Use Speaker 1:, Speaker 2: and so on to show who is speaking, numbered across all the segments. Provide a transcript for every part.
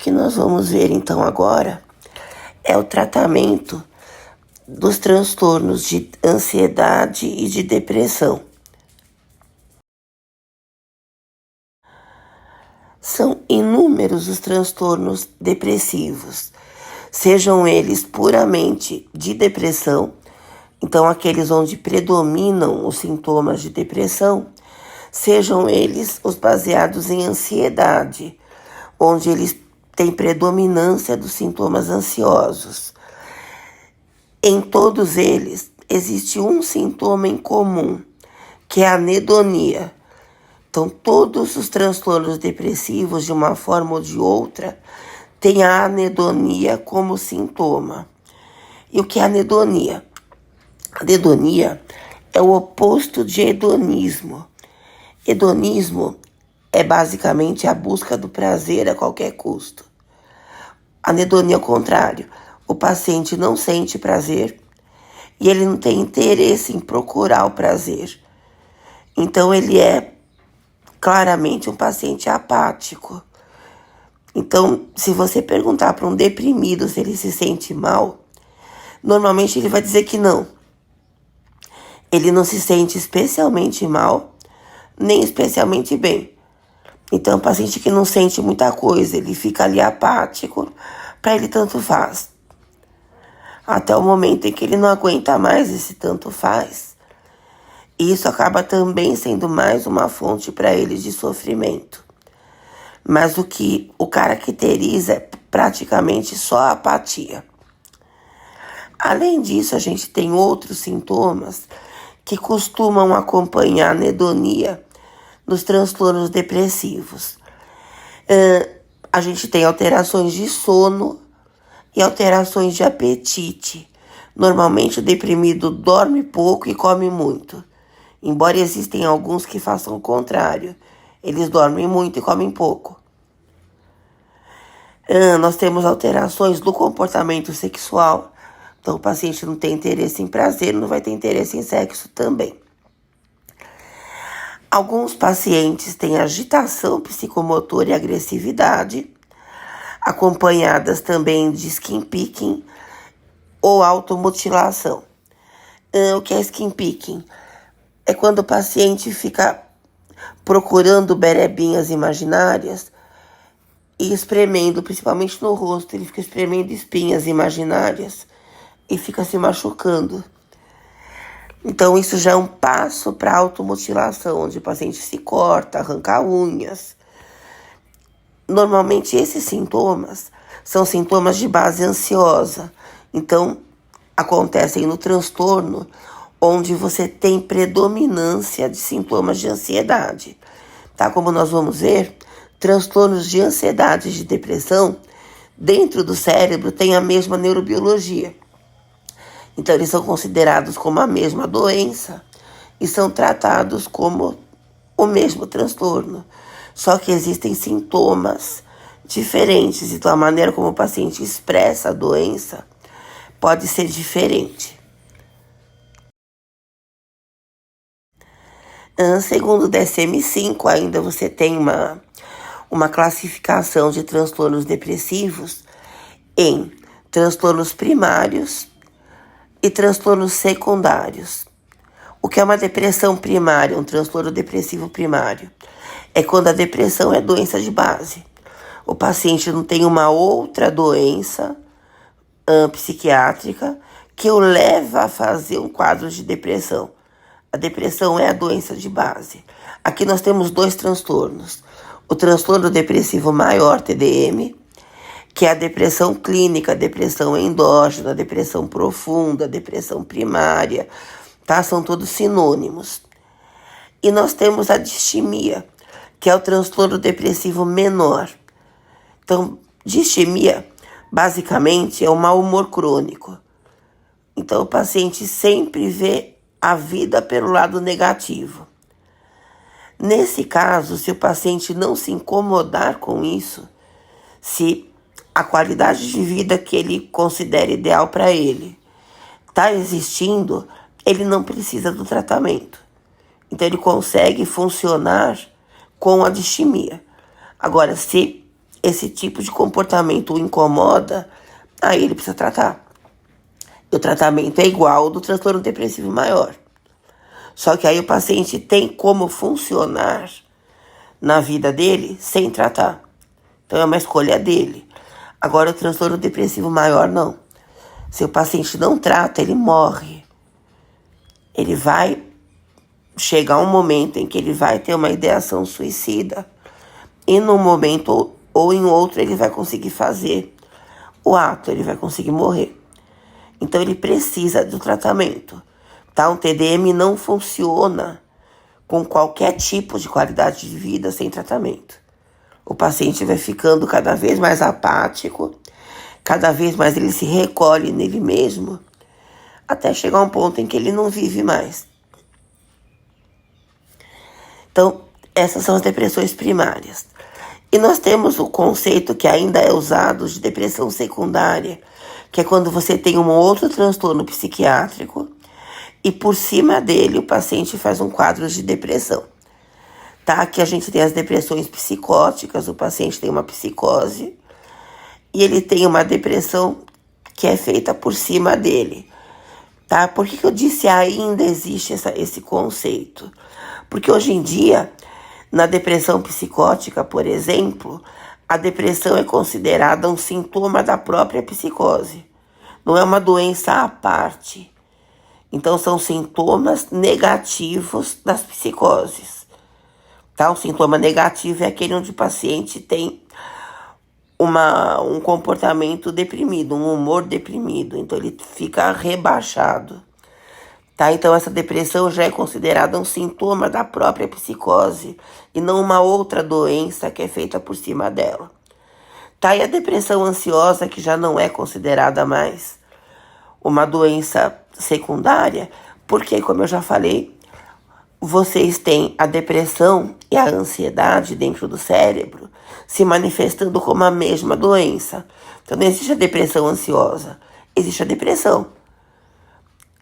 Speaker 1: que nós vamos ver então agora é o tratamento dos transtornos de ansiedade e de depressão. São inúmeros os transtornos depressivos, sejam eles puramente de depressão, então aqueles onde predominam os sintomas de depressão, sejam eles os baseados em ansiedade, onde eles têm predominância dos sintomas ansiosos. Em todos eles, existe um sintoma em comum, que é a anedonia. Então, todos os transtornos depressivos, de uma forma ou de outra, têm a anedonia como sintoma. E o que é anedonia? Anedonia é o oposto de hedonismo. Hedonismo é basicamente a busca do prazer a qualquer custo. Anedonia é o contrário. O paciente não sente prazer e ele não tem interesse em procurar o prazer. Então, ele é claramente um paciente apático. Então, se você perguntar para um deprimido se ele se sente mal, normalmente ele vai dizer que não. Ele não se sente especialmente mal, nem especialmente bem. Então, o paciente que não sente muita coisa, ele fica ali apático, para ele tanto faz. Até o momento em que ele não aguenta mais esse tanto faz. E isso acaba também sendo mais uma fonte para ele de sofrimento. Mas o que o caracteriza é praticamente só a apatia. Além disso, a gente tem outros sintomas que costumam acompanhar a anedonia nos transtornos depressivos. A gente tem alterações de sono e alterações de apetite. Normalmente o deprimido dorme pouco e come muito. Embora existem alguns que façam o contrário. Eles dormem muito e comem pouco. Nós temos alterações do comportamento sexual. Então, o paciente não tem interesse em prazer, não vai ter interesse em sexo também. Alguns pacientes têm agitação psicomotora e agressividade, acompanhadas também de skin picking ou automutilação. O que é skin picking? É quando o paciente fica procurando berebinhas imaginárias e espremendo, principalmente no rosto, ele fica espremendo espinhas imaginárias e fica se machucando. Então, isso já é um passo para a automutilação, onde o paciente se corta, arranca unhas. Normalmente, esses sintomas são sintomas de base ansiosa. Então, acontecem no transtorno onde você tem predominância de sintomas de ansiedade. Tá? Como nós vamos ver, transtornos de ansiedade e de depressão, dentro do cérebro, tem a mesma neurobiologia. Então, eles são considerados como a mesma doença e são tratados como o mesmo transtorno. Só que existem sintomas diferentes, então a maneira como o paciente expressa a doença pode ser diferente. Segundo o DSM-5, ainda você tem uma classificação de transtornos depressivos em transtornos primários e transtornos secundários. O que é uma depressão primária, um transtorno depressivo primário? É quando a depressão é doença de base. O paciente não tem uma outra doença psiquiátrica que o leva a fazer um quadro de depressão. A depressão é a doença de base. Aqui nós temos dois transtornos. O transtorno depressivo maior, TDM, que é a depressão clínica, a depressão endógena, a depressão profunda, a depressão primária, tá? São todos sinônimos. E nós temos a distimia, que é o transtorno depressivo menor. Então, distimia, basicamente, é o mau humor crônico. Então, o paciente sempre vê a vida pelo lado negativo. Nesse caso, se o paciente não se incomodar com isso, se a qualidade de vida que ele considera ideal para ele está existindo, ele não precisa do tratamento. Então, ele consegue funcionar com a distimia. Agora, se esse tipo de comportamento o incomoda, aí ele precisa tratar. E o tratamento é igual ao do transtorno depressivo maior. Só que aí o paciente tem como funcionar na vida dele sem tratar. Então é uma escolha dele. Agora o transtorno depressivo maior não. Se o paciente não trata, ele morre. Ele vai chegar um momento em que ele vai ter uma ideação suicida. E num momento ou em outro ele vai conseguir fazer o ato, ele vai conseguir morrer. Então ele precisa do tratamento. Tá? Um TDM não funciona com qualquer tipo de qualidade de vida sem tratamento. O paciente vai ficando cada vez mais apático, cada vez mais ele se recolhe nele mesmo, até chegar um ponto em que ele não vive mais. Então, essas são as depressões primárias. E nós temos o conceito que ainda é usado de depressão secundária, que é quando você tem um outro transtorno psiquiátrico e por cima dele o paciente faz um quadro de depressão. Tá? Aqui a gente tem as depressões psicóticas, o paciente tem uma psicose e ele tem uma depressão que é feita por cima dele. Tá? Por que eu disse ainda existe esse conceito? Porque hoje em dia, na depressão psicótica, por exemplo, a depressão é considerada um sintoma da própria psicose. Não é uma doença à parte. Então, são sintomas negativos das psicoses. Tá? O sintoma negativo é aquele onde o paciente tem um comportamento deprimido, um humor deprimido. Então, ele fica rebaixado. Tá? Então, essa depressão já é considerada um sintoma da própria psicose e não uma outra doença que é feita por cima dela. Tá? E a depressão ansiosa, que já não é considerada mais uma doença secundária, porque, como eu já falei, vocês têm a depressão e a ansiedade dentro do cérebro se manifestando como a mesma doença. Então, não existe a depressão ansiosa, existe a depressão.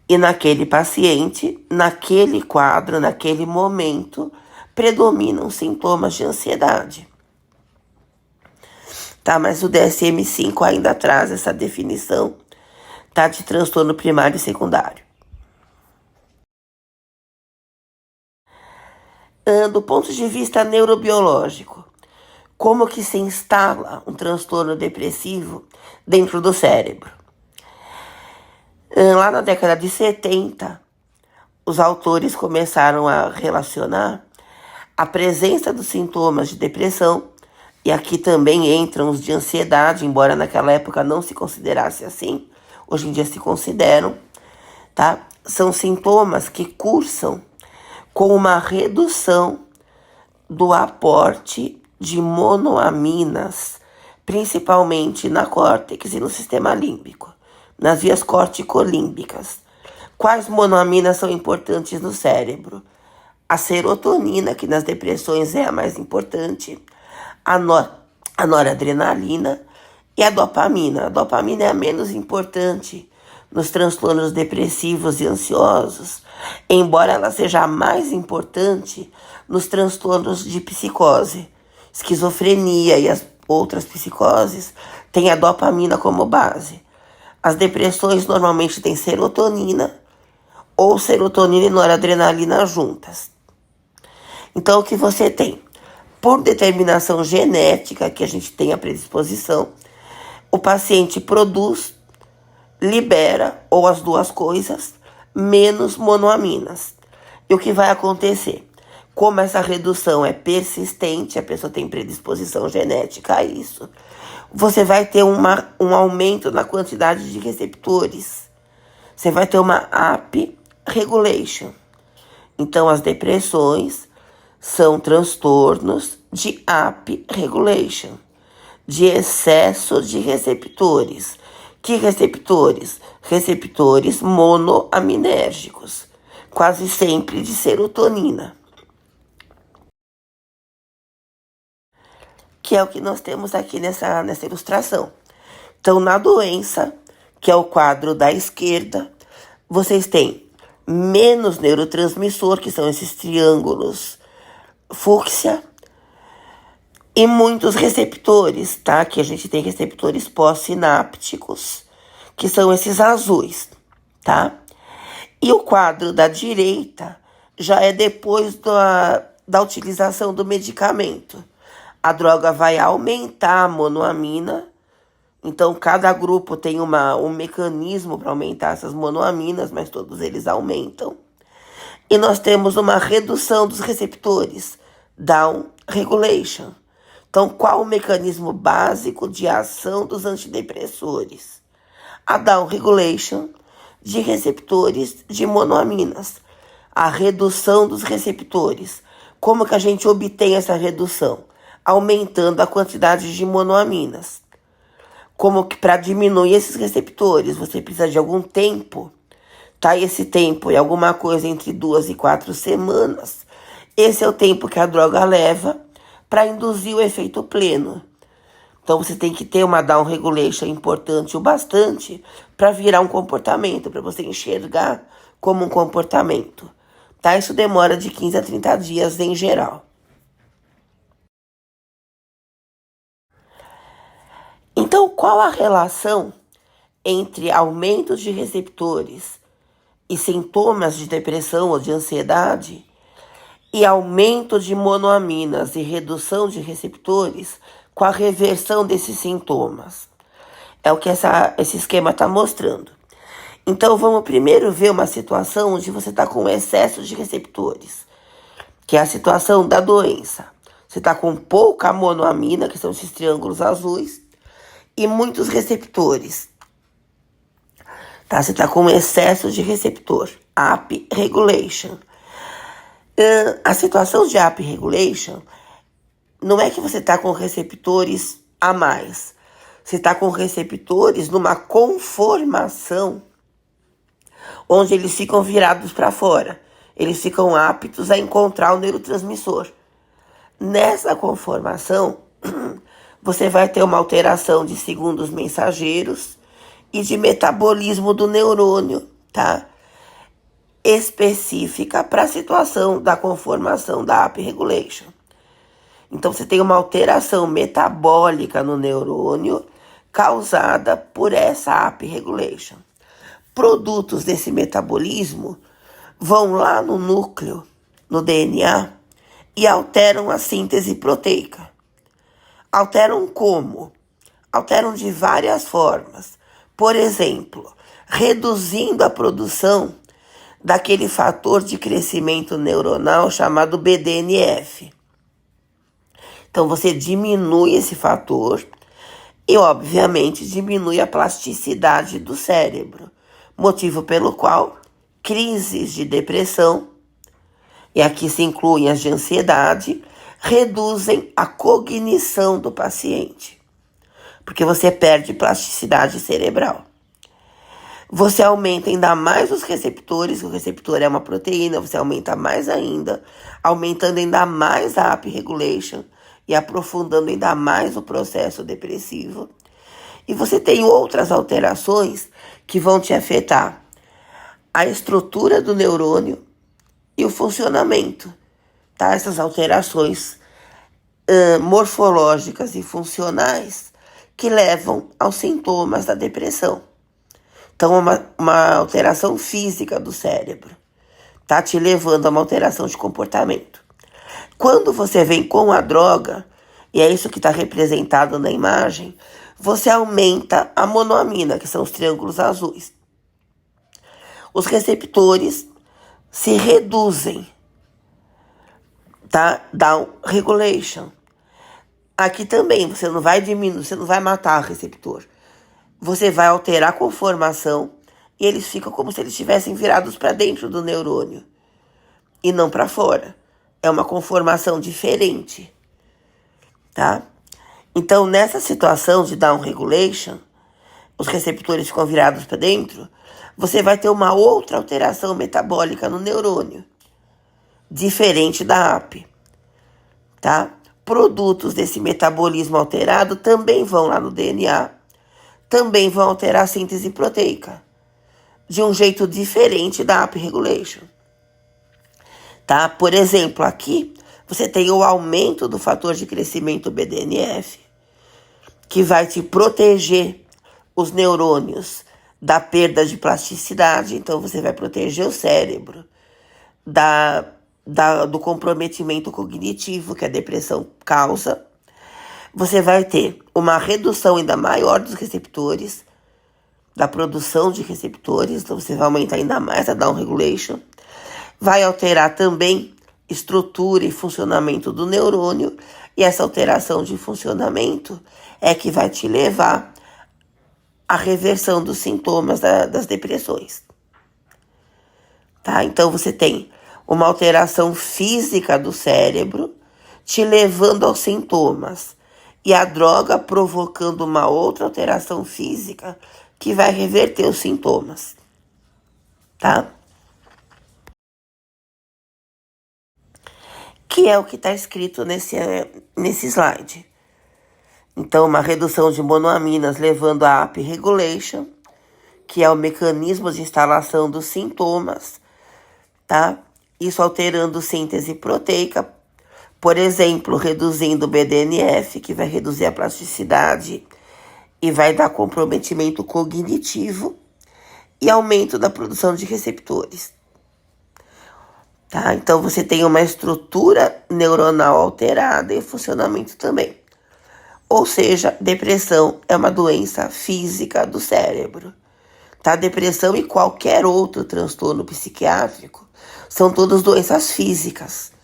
Speaker 1: E naquele paciente, naquele quadro, naquele momento, predominam sintomas de ansiedade. Tá? Mas o DSM-5 ainda traz essa definição, tá, de transtorno primário e secundário. Do ponto de vista neurobiológico, como que se instala um transtorno depressivo dentro do cérebro? Lá na década de 70, os autores começaram a relacionar a presença dos sintomas de depressão, e aqui também entram os de ansiedade, embora naquela época não se considerasse assim, hoje em dia se consideram, tá? São sintomas que cursam com uma redução do aporte de monoaminas, principalmente na córtex e no sistema límbico, nas vias corticolímbicas. Quais monoaminas são importantes no cérebro? A serotonina, que nas depressões é a mais importante, a noradrenalina e a dopamina. A dopamina é a menos importante nos transtornos depressivos e ansiosos, embora ela seja a mais importante nos transtornos de psicose. Esquizofrenia e as outras psicoses têm a dopamina como base. As depressões normalmente têm serotonina ou serotonina e noradrenalina juntas. Então, o que você tem? Por determinação genética, que a gente tem a predisposição, o paciente produz, libera, ou as duas coisas, menos monoaminas. E o que vai acontecer? Como essa redução é persistente, a pessoa tem predisposição genética a isso, você vai ter um aumento na quantidade de receptores. Você vai ter uma up regulation. Então, as depressões são transtornos de up regulation, de excesso de receptores. Que receptores? Receptores monoaminérgicos, quase sempre de serotonina. Que é o que nós temos aqui nessa ilustração. Então, na doença, que é o quadro da esquerda, vocês têm menos neurotransmissor, que são esses triângulos fúcsia, E muitos receptores, tá? Que a gente tem receptores pós-sinápticos, que são esses azuis, tá? E o quadro da direita já é depois da utilização do medicamento. A droga vai aumentar a monoamina, então cada grupo tem um mecanismo para aumentar essas monoaminas, mas todos eles aumentam. E nós temos uma redução dos receptores, down regulation. Então, qual o mecanismo básico de ação dos antidepressores? A down regulation de receptores de monoaminas. A redução dos receptores. Como que a gente obtém essa redução? Aumentando a quantidade de monoaminas. Como que para diminuir esses receptores, você precisa de algum tempo, tá? Esse tempo é alguma coisa entre 2 e 4 semanas. Esse é o tempo que a droga leva para induzir o efeito pleno. Então, você tem que ter uma down regulation importante o bastante para virar um comportamento, para você enxergar como um comportamento. Tá? Isso demora de 15 a 30 dias em geral. Então, qual a relação entre aumentos de receptores e sintomas de depressão ou de ansiedade e aumento de monoaminas e redução de receptores com a reversão desses sintomas? É o que esse esquema está mostrando. Então, vamos primeiro ver uma situação onde você está com excesso de receptores, que é a situação da doença. Você está com pouca monoamina, que são esses triângulos azuis, e muitos receptores. Tá? Você está com excesso de receptor, AP regulation. A situação de AP regulation não é que você está com receptores a mais. Você está com receptores numa conformação onde eles ficam virados para fora. Eles ficam aptos a encontrar o neurotransmissor. Nessa conformação, você vai ter uma alteração de segundos mensageiros e de metabolismo do neurônio, tá? Específica para a situação da conformação da AP regulation. Então, você tem uma alteração metabólica no neurônio causada por essa AP regulation. Produtos desse metabolismo vão lá no núcleo, no DNA, e alteram a síntese proteica. Alteram como? Alteram de várias formas. Por exemplo, reduzindo a produção daquele fator de crescimento neuronal chamado BDNF. Então, você diminui esse fator e, obviamente, diminui a plasticidade do cérebro, motivo pelo qual crises de depressão, e aqui se incluem as de ansiedade, reduzem a cognição do paciente, porque você perde plasticidade cerebral. Você aumenta ainda mais os receptores, o receptor é uma proteína, você aumenta mais ainda, aumentando ainda mais a AP regulation e aprofundando ainda mais o processo depressivo. E você tem outras alterações que vão te afetar a estrutura do neurônio e o funcionamento, tá? Essas alterações morfológicas e funcionais que levam aos sintomas da depressão. Então, uma alteração física do cérebro tá te levando a uma alteração de comportamento. Quando você vem com a droga, e é isso que está representado na imagem, você aumenta a monoamina, que são os triângulos azuis. Os receptores se reduzem, tá? Down regulation. Aqui também você não vai diminuir, você não vai matar o receptor. Você vai alterar a conformação e eles ficam como se eles estivessem virados para dentro do neurônio e não para fora. É uma conformação diferente, tá? Então, nessa situação de down regulation, os receptores ficam virados para dentro, você vai ter uma outra alteração metabólica no neurônio, diferente da AP, tá? Produtos desse metabolismo alterado também vão lá no DNA, também vão alterar a síntese proteica, de um jeito diferente da AP regulation, tá? Por exemplo, aqui você tem o aumento do fator de crescimento BDNF, que vai te proteger os neurônios da perda de plasticidade. Então, você vai proteger o cérebro do comprometimento cognitivo que a depressão causa. Você vai ter uma redução ainda maior dos receptores, da produção de receptores, então você vai aumentar ainda mais a down regulation. Vai alterar também estrutura e funcionamento do neurônio, e essa alteração de funcionamento é que vai te levar à reversão dos sintomas das depressões. Tá? Então você tem uma alteração física do cérebro te levando aos sintomas, e a droga provocando uma outra alteração física que vai reverter os sintomas, tá? Que é o que está escrito nesse slide. Então, uma redução de monoaminas levando a AP regulation, que é o mecanismo de instalação dos sintomas, tá? Isso alterando síntese proteica, por exemplo, reduzindo o BDNF, que vai reduzir a plasticidade e vai dar comprometimento cognitivo e aumento da produção de receptores. Tá? Então, você tem uma estrutura neuronal alterada e funcionamento também. Ou seja, depressão é uma doença física do cérebro. Tá? Depressão e qualquer outro transtorno psiquiátrico são todas doenças físicas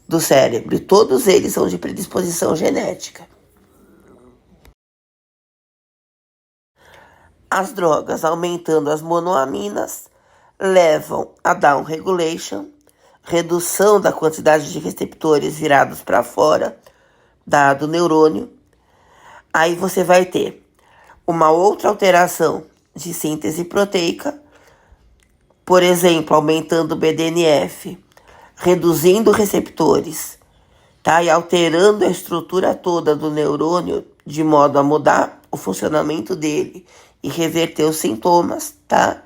Speaker 1: do cérebro, e todos eles são de predisposição genética. As drogas aumentando as monoaminas levam a down regulation, redução da quantidade de receptores virados para fora do neurônio. Aí você vai ter uma outra alteração de síntese proteica, por exemplo, aumentando o BDNF, reduzindo receptores, tá? E alterando a estrutura toda do neurônio de modo a mudar o funcionamento dele e reverter os sintomas, tá?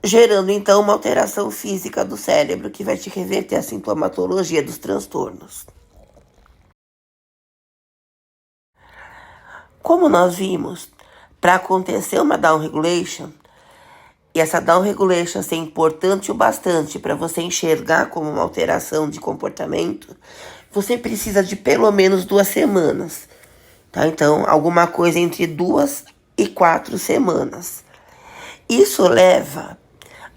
Speaker 1: Gerando então uma alteração física do cérebro que vai te reverter a sintomatologia dos transtornos. Como nós vimos, para acontecer uma down regulation, e essa down regulation ser importante o bastante para você enxergar como uma alteração de comportamento, você precisa de pelo menos 2 semanas. Tá? Então, alguma coisa entre 2 e 4 semanas. Isso leva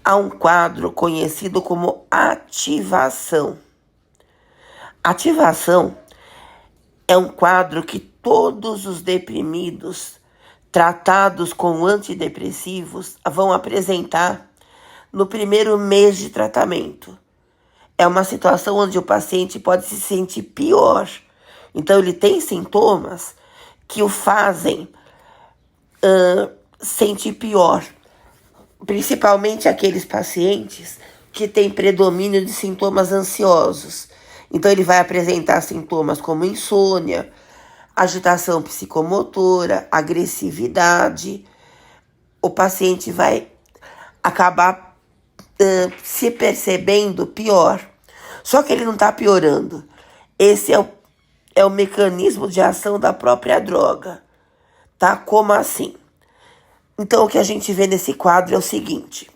Speaker 1: a um quadro conhecido como ativação. Ativação é um quadro que todos os deprimidos tratados com antidepressivos vão apresentar no primeiro mês de tratamento. É uma situação onde o paciente pode se sentir pior. Então, ele tem sintomas que o fazem sentir pior. Principalmente aqueles pacientes que têm predomínio de sintomas ansiosos. Então, ele vai apresentar sintomas como insônia, agitação psicomotora, agressividade. O paciente vai acabar se percebendo pior. Só que ele não está piorando. Esse é o mecanismo de ação da própria droga. Tá? Como assim? Então, o que a gente vê nesse quadro é o seguinte.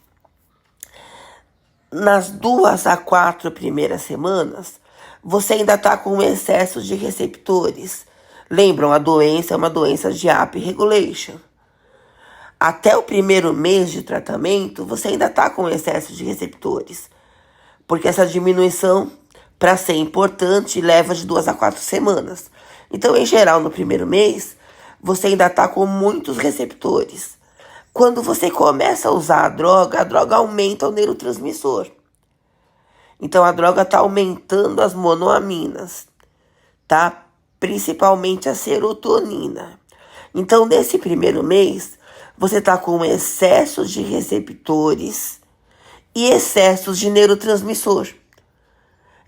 Speaker 1: Nas 2 a 4 primeiras semanas, você ainda está com um excesso de receptores. Lembram, a doença é uma doença de AP regulation. Até o primeiro mês de tratamento, você ainda está com excesso de receptores. Porque essa diminuição, para ser importante, leva de 2 a 4 semanas. Então, em geral, no primeiro mês, você ainda está com muitos receptores. Quando você começa a usar a droga aumenta o neurotransmissor. Então, a droga está aumentando as monoaminas, tá? Principalmente a serotonina. Então, nesse primeiro mês, você está com excesso de receptores e excessos de neurotransmissor.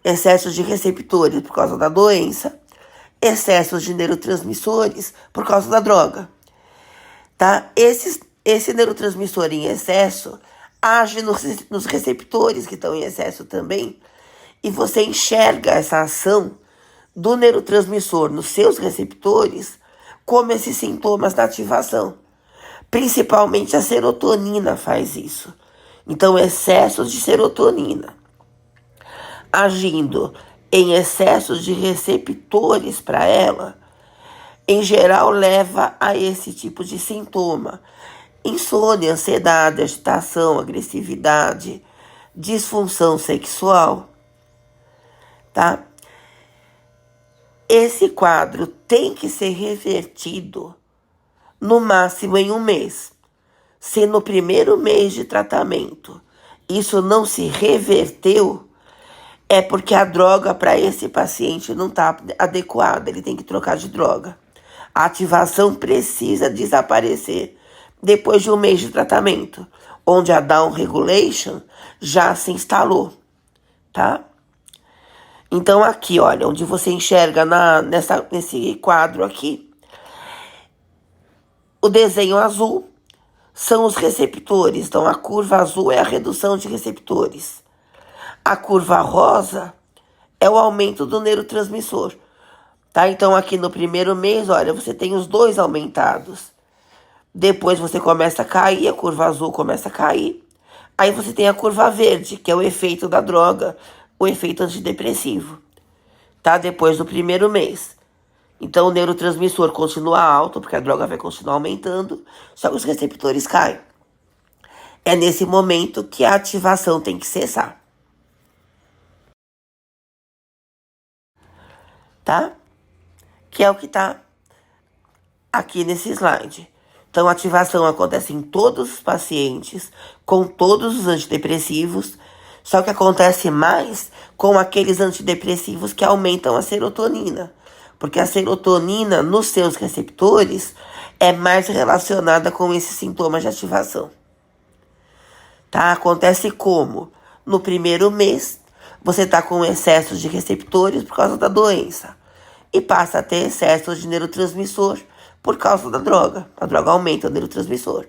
Speaker 1: Excessos de receptores por causa da doença, excessos de neurotransmissores por causa da droga. Tá? Esse neurotransmissor em excesso age nos receptores que estão em excesso também e você enxerga essa ação do neurotransmissor nos seus receptores como esses sintomas da ativação. Principalmente a serotonina faz isso. Então, excessos de serotonina agindo em excessos de receptores para ela, em geral leva a esse tipo de sintoma. Insônia, ansiedade, agitação, agressividade, disfunção sexual, tá? Esse quadro tem que ser revertido no máximo em 1 mês. Se no primeiro mês de tratamento isso não se reverteu, é porque a droga para esse paciente não está adequada, ele tem que trocar de droga. A ativação precisa desaparecer depois de 1 mês de tratamento, onde a down regulation já se instalou, tá? Então aqui, olha, onde você enxerga nesse quadro aqui, o desenho azul são os receptores. Então a curva azul é a redução de receptores. A curva rosa é o aumento do neurotransmissor, tá? Então aqui no primeiro mês, olha, você tem os dois aumentados. Depois você começa a cair, a curva azul começa a cair. Aí você tem a curva verde, que é o efeito da droga, o efeito antidepressivo, tá? Depois do primeiro mês. Então o neurotransmissor continua alto, porque a droga vai continuar aumentando, só que os receptores caem. É nesse momento que a ativação tem que cessar. Tá? Que é o que tá aqui nesse slide. Então, a ativação acontece em todos os pacientes, com todos os antidepressivos, só que acontece mais com aqueles antidepressivos que aumentam a serotonina, porque a serotonina nos seus receptores é mais relacionada com esses sintomas de ativação. Tá? Acontece como? No primeiro mês, você está com excesso de receptores por causa da doença e passa a ter excesso de neurotransmissor por causa da droga. A droga aumenta o neurotransmissor.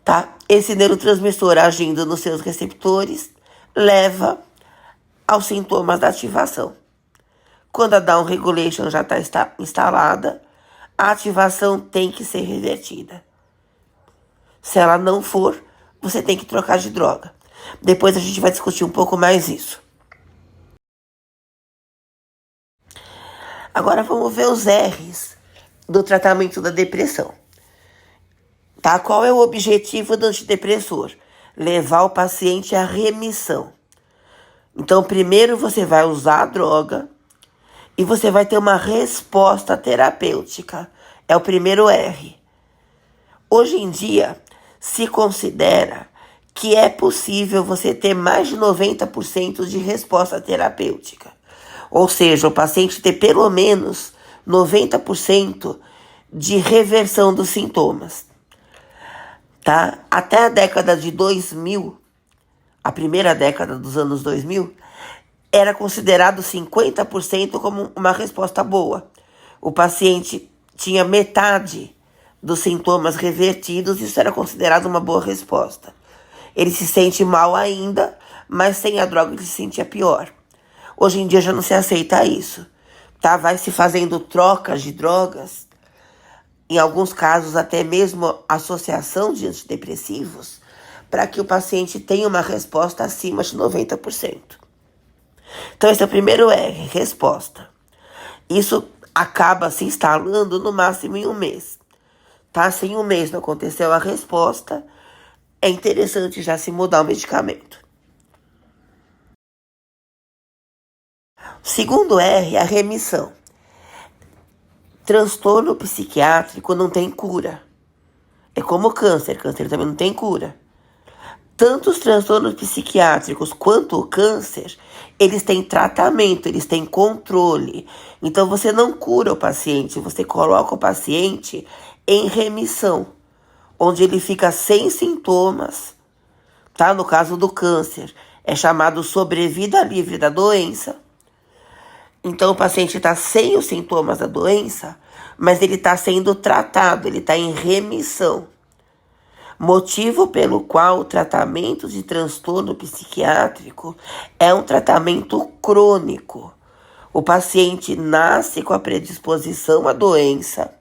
Speaker 1: Tá? Esse neurotransmissor agindo nos seus receptores leva aos sintomas da ativação. Quando a down regulation já está instalada, a ativação tem que ser revertida. Se ela não for, você tem que trocar de droga. Depois a gente vai discutir um pouco mais isso. Agora vamos ver os R's do tratamento da depressão. Tá? Qual é o objetivo do antidepressor? Levar o paciente à remissão. Então, primeiro você vai usar a droga e você vai ter uma resposta terapêutica. É o primeiro R. Hoje em dia, se considera que é possível você ter mais de 90% de resposta terapêutica. Ou seja, o paciente ter pelo menos 90% de reversão dos sintomas. Tá? Até a década de 2000, a primeira década dos anos 2000, era considerado 50% como uma resposta boa. O paciente tinha metade dos sintomas revertidos, isso era considerado uma boa resposta. Ele se sente mal ainda, mas sem a droga ele se sentia pior. Hoje em dia já não se aceita isso, tá? Vai se fazendo trocas de drogas, em alguns casos até mesmo associação de antidepressivos, para que o paciente tenha uma resposta acima de 90%. Então esse é o primeiro R, resposta. Isso acaba se instalando no máximo em 1 mês. Tá? Se em 1 mês não aconteceu a resposta, é interessante já se mudar o medicamento. O segundo R é a remissão. Transtorno psiquiátrico não tem cura. É como câncer também não tem cura. Tanto os transtornos psiquiátricos quanto o câncer, eles têm tratamento, eles têm controle. Então você não cura o paciente, você coloca o paciente em remissão, onde ele fica sem sintomas, tá? No caso do câncer, é chamado sobrevida livre da doença. Então o paciente está sem os sintomas da doença, mas ele está sendo tratado, ele está em remissão. motivo pelo qual o tratamento de transtorno psiquiátrico é um tratamento crônico. O paciente nasce com a predisposição à doença,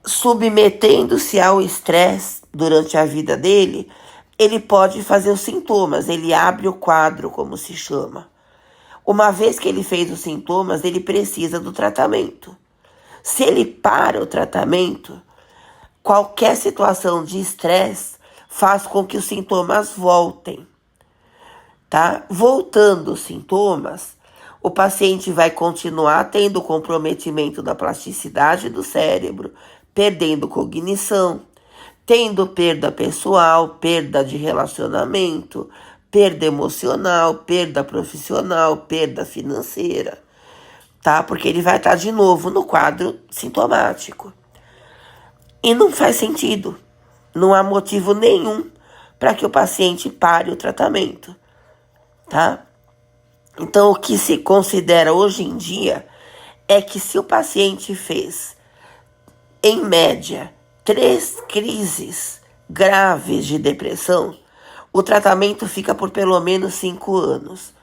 Speaker 1: submetendo-se ao estresse durante a vida dele, ele pode fazer os sintomas, ele abre o quadro, como se chama. Uma vez que ele fez os sintomas, ele precisa do tratamento. Se ele para o tratamento, qualquer situação de estresse faz com que os sintomas voltem, tá? Voltando os sintomas, o paciente vai continuar tendo comprometimento da plasticidade do cérebro, perdendo cognição, tendo perda pessoal, perda de relacionamento, perda emocional, perda profissional, perda financeira, tá? Porque ele vai estar de novo no quadro sintomático. E não faz sentido, não há motivo nenhum para que o paciente pare o tratamento, tá? Então, o que se considera hoje em dia é que se o paciente fez, em média, 3 crises graves de depressão, o tratamento fica por pelo menos 5 anos.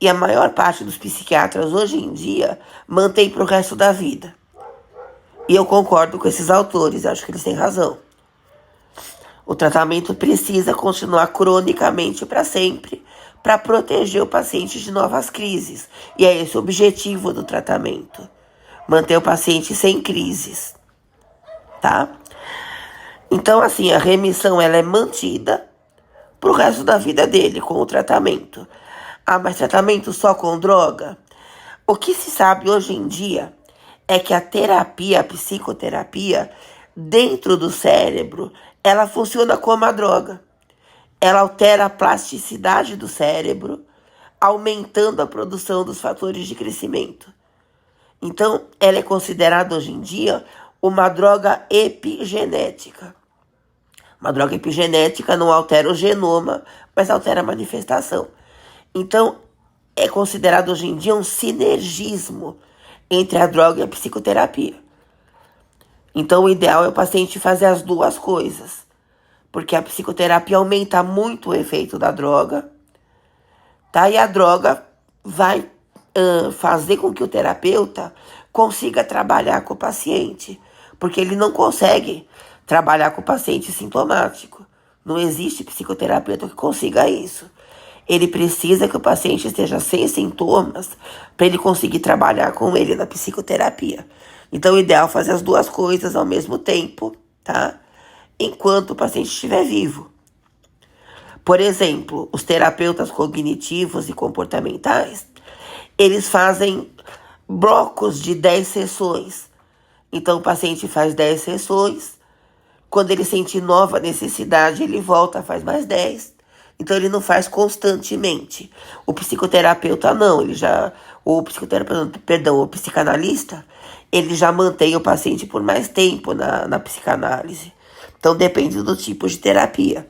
Speaker 1: E a maior parte dos psiquiatras hoje em dia mantém para o resto da vida. E eu concordo com esses autores, acho que eles têm razão. O tratamento precisa continuar cronicamente para sempre, para proteger o paciente de novas crises. E é esse o objetivo do tratamento. Manter o paciente sem crises, tá? Então, assim, a remissão ela é mantida pro resto da vida dele com o tratamento. Ah, mas tratamento só com droga? O que se sabe hoje em dia é que a terapia, a psicoterapia, dentro do cérebro, ela funciona como a droga. Ela altera a plasticidade do cérebro, aumentando a produção dos fatores de crescimento. Então, ela é considerada hoje em dia uma droga epigenética. Uma droga epigenética não altera o genoma, mas altera a manifestação. Então, é considerado hoje em dia um sinergismo entre a droga e a psicoterapia. Então, o ideal é o paciente fazer as duas coisas, porque a psicoterapia aumenta muito o efeito da droga, tá? E a droga vai fazer com que o terapeuta consiga trabalhar com o paciente, porque ele não consegue trabalhar com o paciente sintomático. Não existe psicoterapeuta que consiga isso. Ele precisa que o paciente esteja sem sintomas para ele conseguir trabalhar com ele na psicoterapia. Então, o ideal é fazer as duas coisas ao mesmo tempo, tá? Enquanto o paciente estiver vivo. Por exemplo, os terapeutas cognitivos e comportamentais, eles fazem blocos de 10 sessões. Então, o paciente faz 10 sessões. Quando ele sentir nova necessidade, ele volta, faz mais 10. Então, ele não faz constantemente. O psicoterapeuta não, o psicanalista, ele já mantém o paciente por mais tempo na psicanálise. Então, depende do tipo de terapia,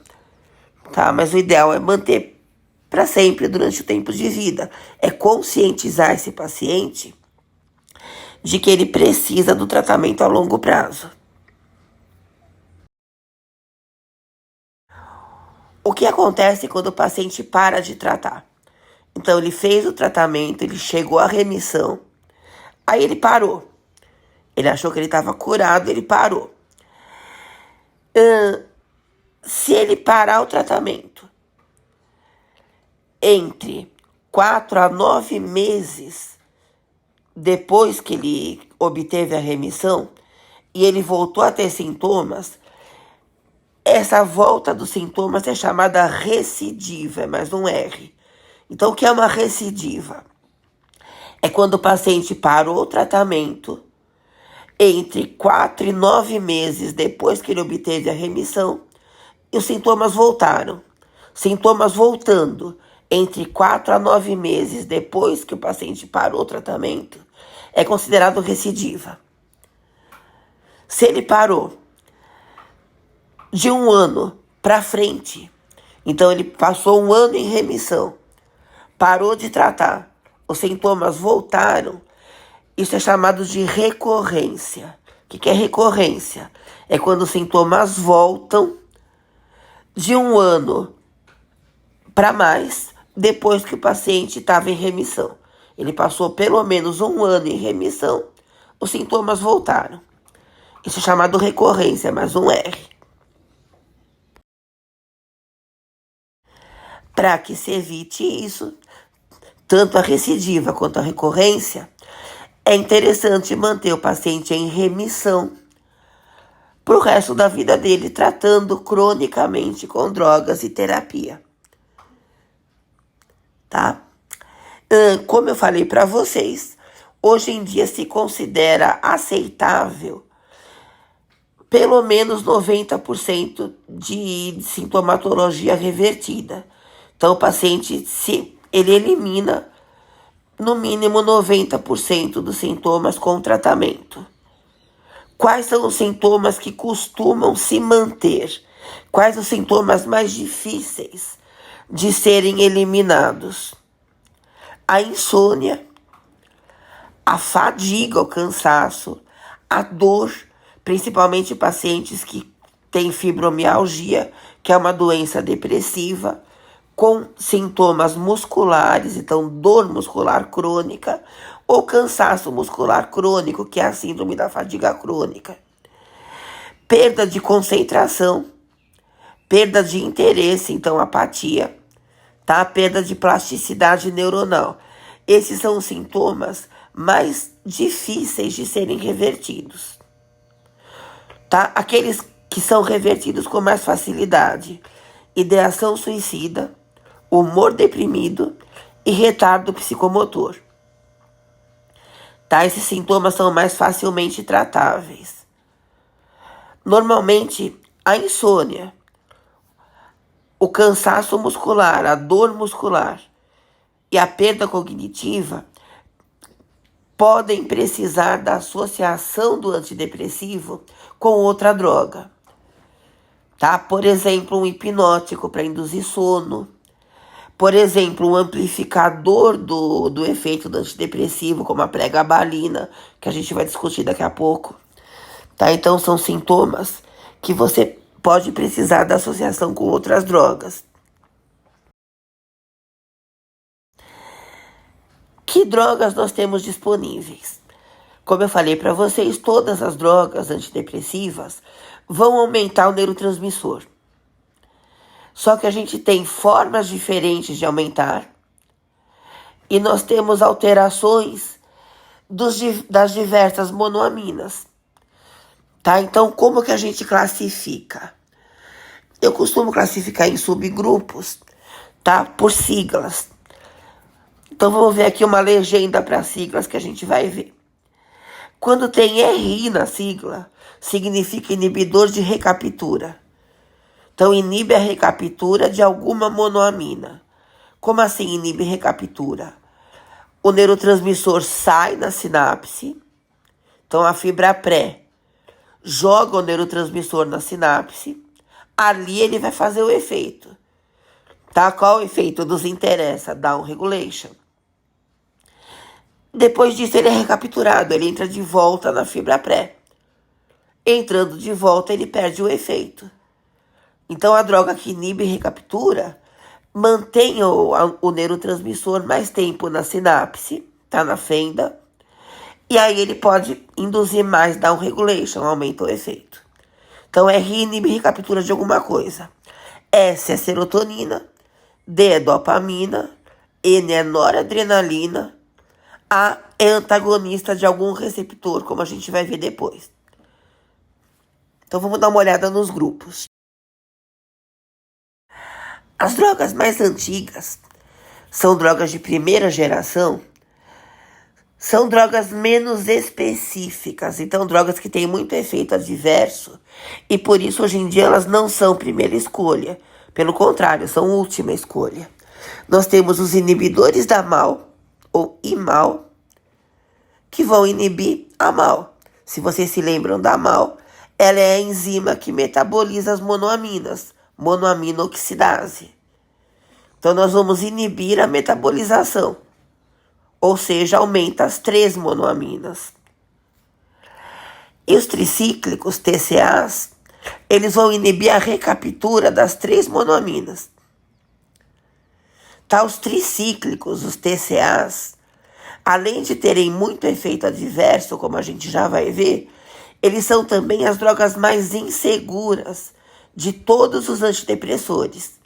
Speaker 1: tá? Mas o ideal é manter para sempre, durante o tempo de vida. É conscientizar esse paciente de que ele precisa do tratamento a longo prazo. O que acontece quando o paciente para de tratar? Então, ele fez o tratamento, ele chegou à remissão, aí ele parou. Ele achou que ele estava curado, ele parou. Se ele parar o tratamento entre 4 a 9 meses depois que ele obteve a remissão e ele voltou a ter sintomas, essa volta dos sintomas é chamada recidiva, mas um R. Então, o que é uma recidiva? É quando o paciente parou o tratamento entre 4 e 9 meses depois que ele obteve a remissão e os sintomas voltaram. Sintomas voltando entre 4 a 9 meses depois que o paciente parou o tratamento é considerado recidiva. Se ele parou de 1 ano para frente, então ele passou 1 ano em remissão, parou de tratar, os sintomas voltaram, isso é chamado de recorrência. que é recorrência? É quando os sintomas voltam de 1 ano para mais, depois que o paciente estava em remissão. Ele passou pelo menos 1 ano em remissão, os sintomas voltaram. Isso é chamado recorrência, mais um R. Para que se evite isso, tanto a recidiva quanto a recorrência, é interessante manter o paciente em remissão para o resto da vida dele, tratando cronicamente com drogas e terapia. Tá? Como eu falei para vocês, hoje em dia se considera aceitável pelo menos 90% de sintomatologia revertida. Então, o paciente, ele elimina no mínimo 90% dos sintomas com tratamento. Quais são os sintomas que costumam se manter? Quais os sintomas mais difíceis de serem eliminados? A insônia, a fadiga, o cansaço, a dor, principalmente pacientes que têm fibromialgia, que é uma doença depressiva, com sintomas musculares, então dor muscular crônica, ou cansaço muscular crônico, que é a síndrome da fadiga crônica. Perda de concentração, perda de interesse, então apatia, tá? Perda de plasticidade neuronal. Esses são os sintomas mais difíceis de serem revertidos, tá? Aqueles que são revertidos com mais facilidade: ideação suicida, humor deprimido e retardo psicomotor. Tá? Esses sintomas são mais facilmente tratáveis. Normalmente, a insônia, o cansaço muscular, a dor muscular e a perda cognitiva podem precisar da associação do antidepressivo com outra droga. Tá? Por exemplo, um hipnótico para induzir sono. Por exemplo, um amplificador do efeito do antidepressivo, como a pregabalina, que a gente vai discutir daqui a pouco. Tá? Então, são sintomas que você pode precisar da associação com outras drogas. Que drogas nós temos disponíveis? Como eu falei para vocês, todas as drogas antidepressivas vão aumentar o neurotransmissor. Só que a gente tem formas diferentes de aumentar e nós temos alterações das diversas monoaminas. Tá? Então, como que a gente classifica? Eu costumo classificar em subgrupos, tá? Por siglas. Então, vamos ver aqui uma legenda para siglas que a gente vai ver. Quando tem RI na sigla, significa inibidor de recaptura. Então, inibe a recaptura de alguma monoamina. Como assim inibe recaptura? O neurotransmissor sai na sinapse. Então, a fibra pré joga o neurotransmissor na sinapse. Ali ele vai fazer o efeito. Tá? Qual o efeito nos interessa? Down regulation. Depois disso, ele é recapturado. Ele entra de volta na fibra pré. Entrando de volta, ele perde o efeito. Então, a droga que inibe e recaptura mantém o neurotransmissor mais tempo na sinapse, tá na fenda, e aí ele pode induzir mais down regulation, aumenta o efeito. Então, R inibe e recaptura de alguma coisa. S é serotonina, D é dopamina, N é noradrenalina, A é antagonista de algum receptor, como a gente vai ver depois. Então, vamos dar uma olhada nos grupos. As drogas mais antigas são drogas de primeira geração, são drogas menos específicas, então drogas que têm muito efeito adverso e por isso hoje em dia elas não são primeira escolha, pelo contrário, são última escolha. Nós temos os inibidores da MAO ou IMAO, que vão inibir a MAO. Se vocês se lembram da MAO, ela é a enzima que metaboliza as monoaminas, monoaminoxidase. Então, nós vamos inibir a metabolização, ou seja, aumenta as 3 monoaminas. E os tricíclicos, TCAs, eles vão inibir a recaptura das 3 monoaminas. Tá, os tricíclicos, os TCAs, além de terem muito efeito adverso, como a gente já vai ver, eles são também as drogas mais inseguras de todos os antidepressores.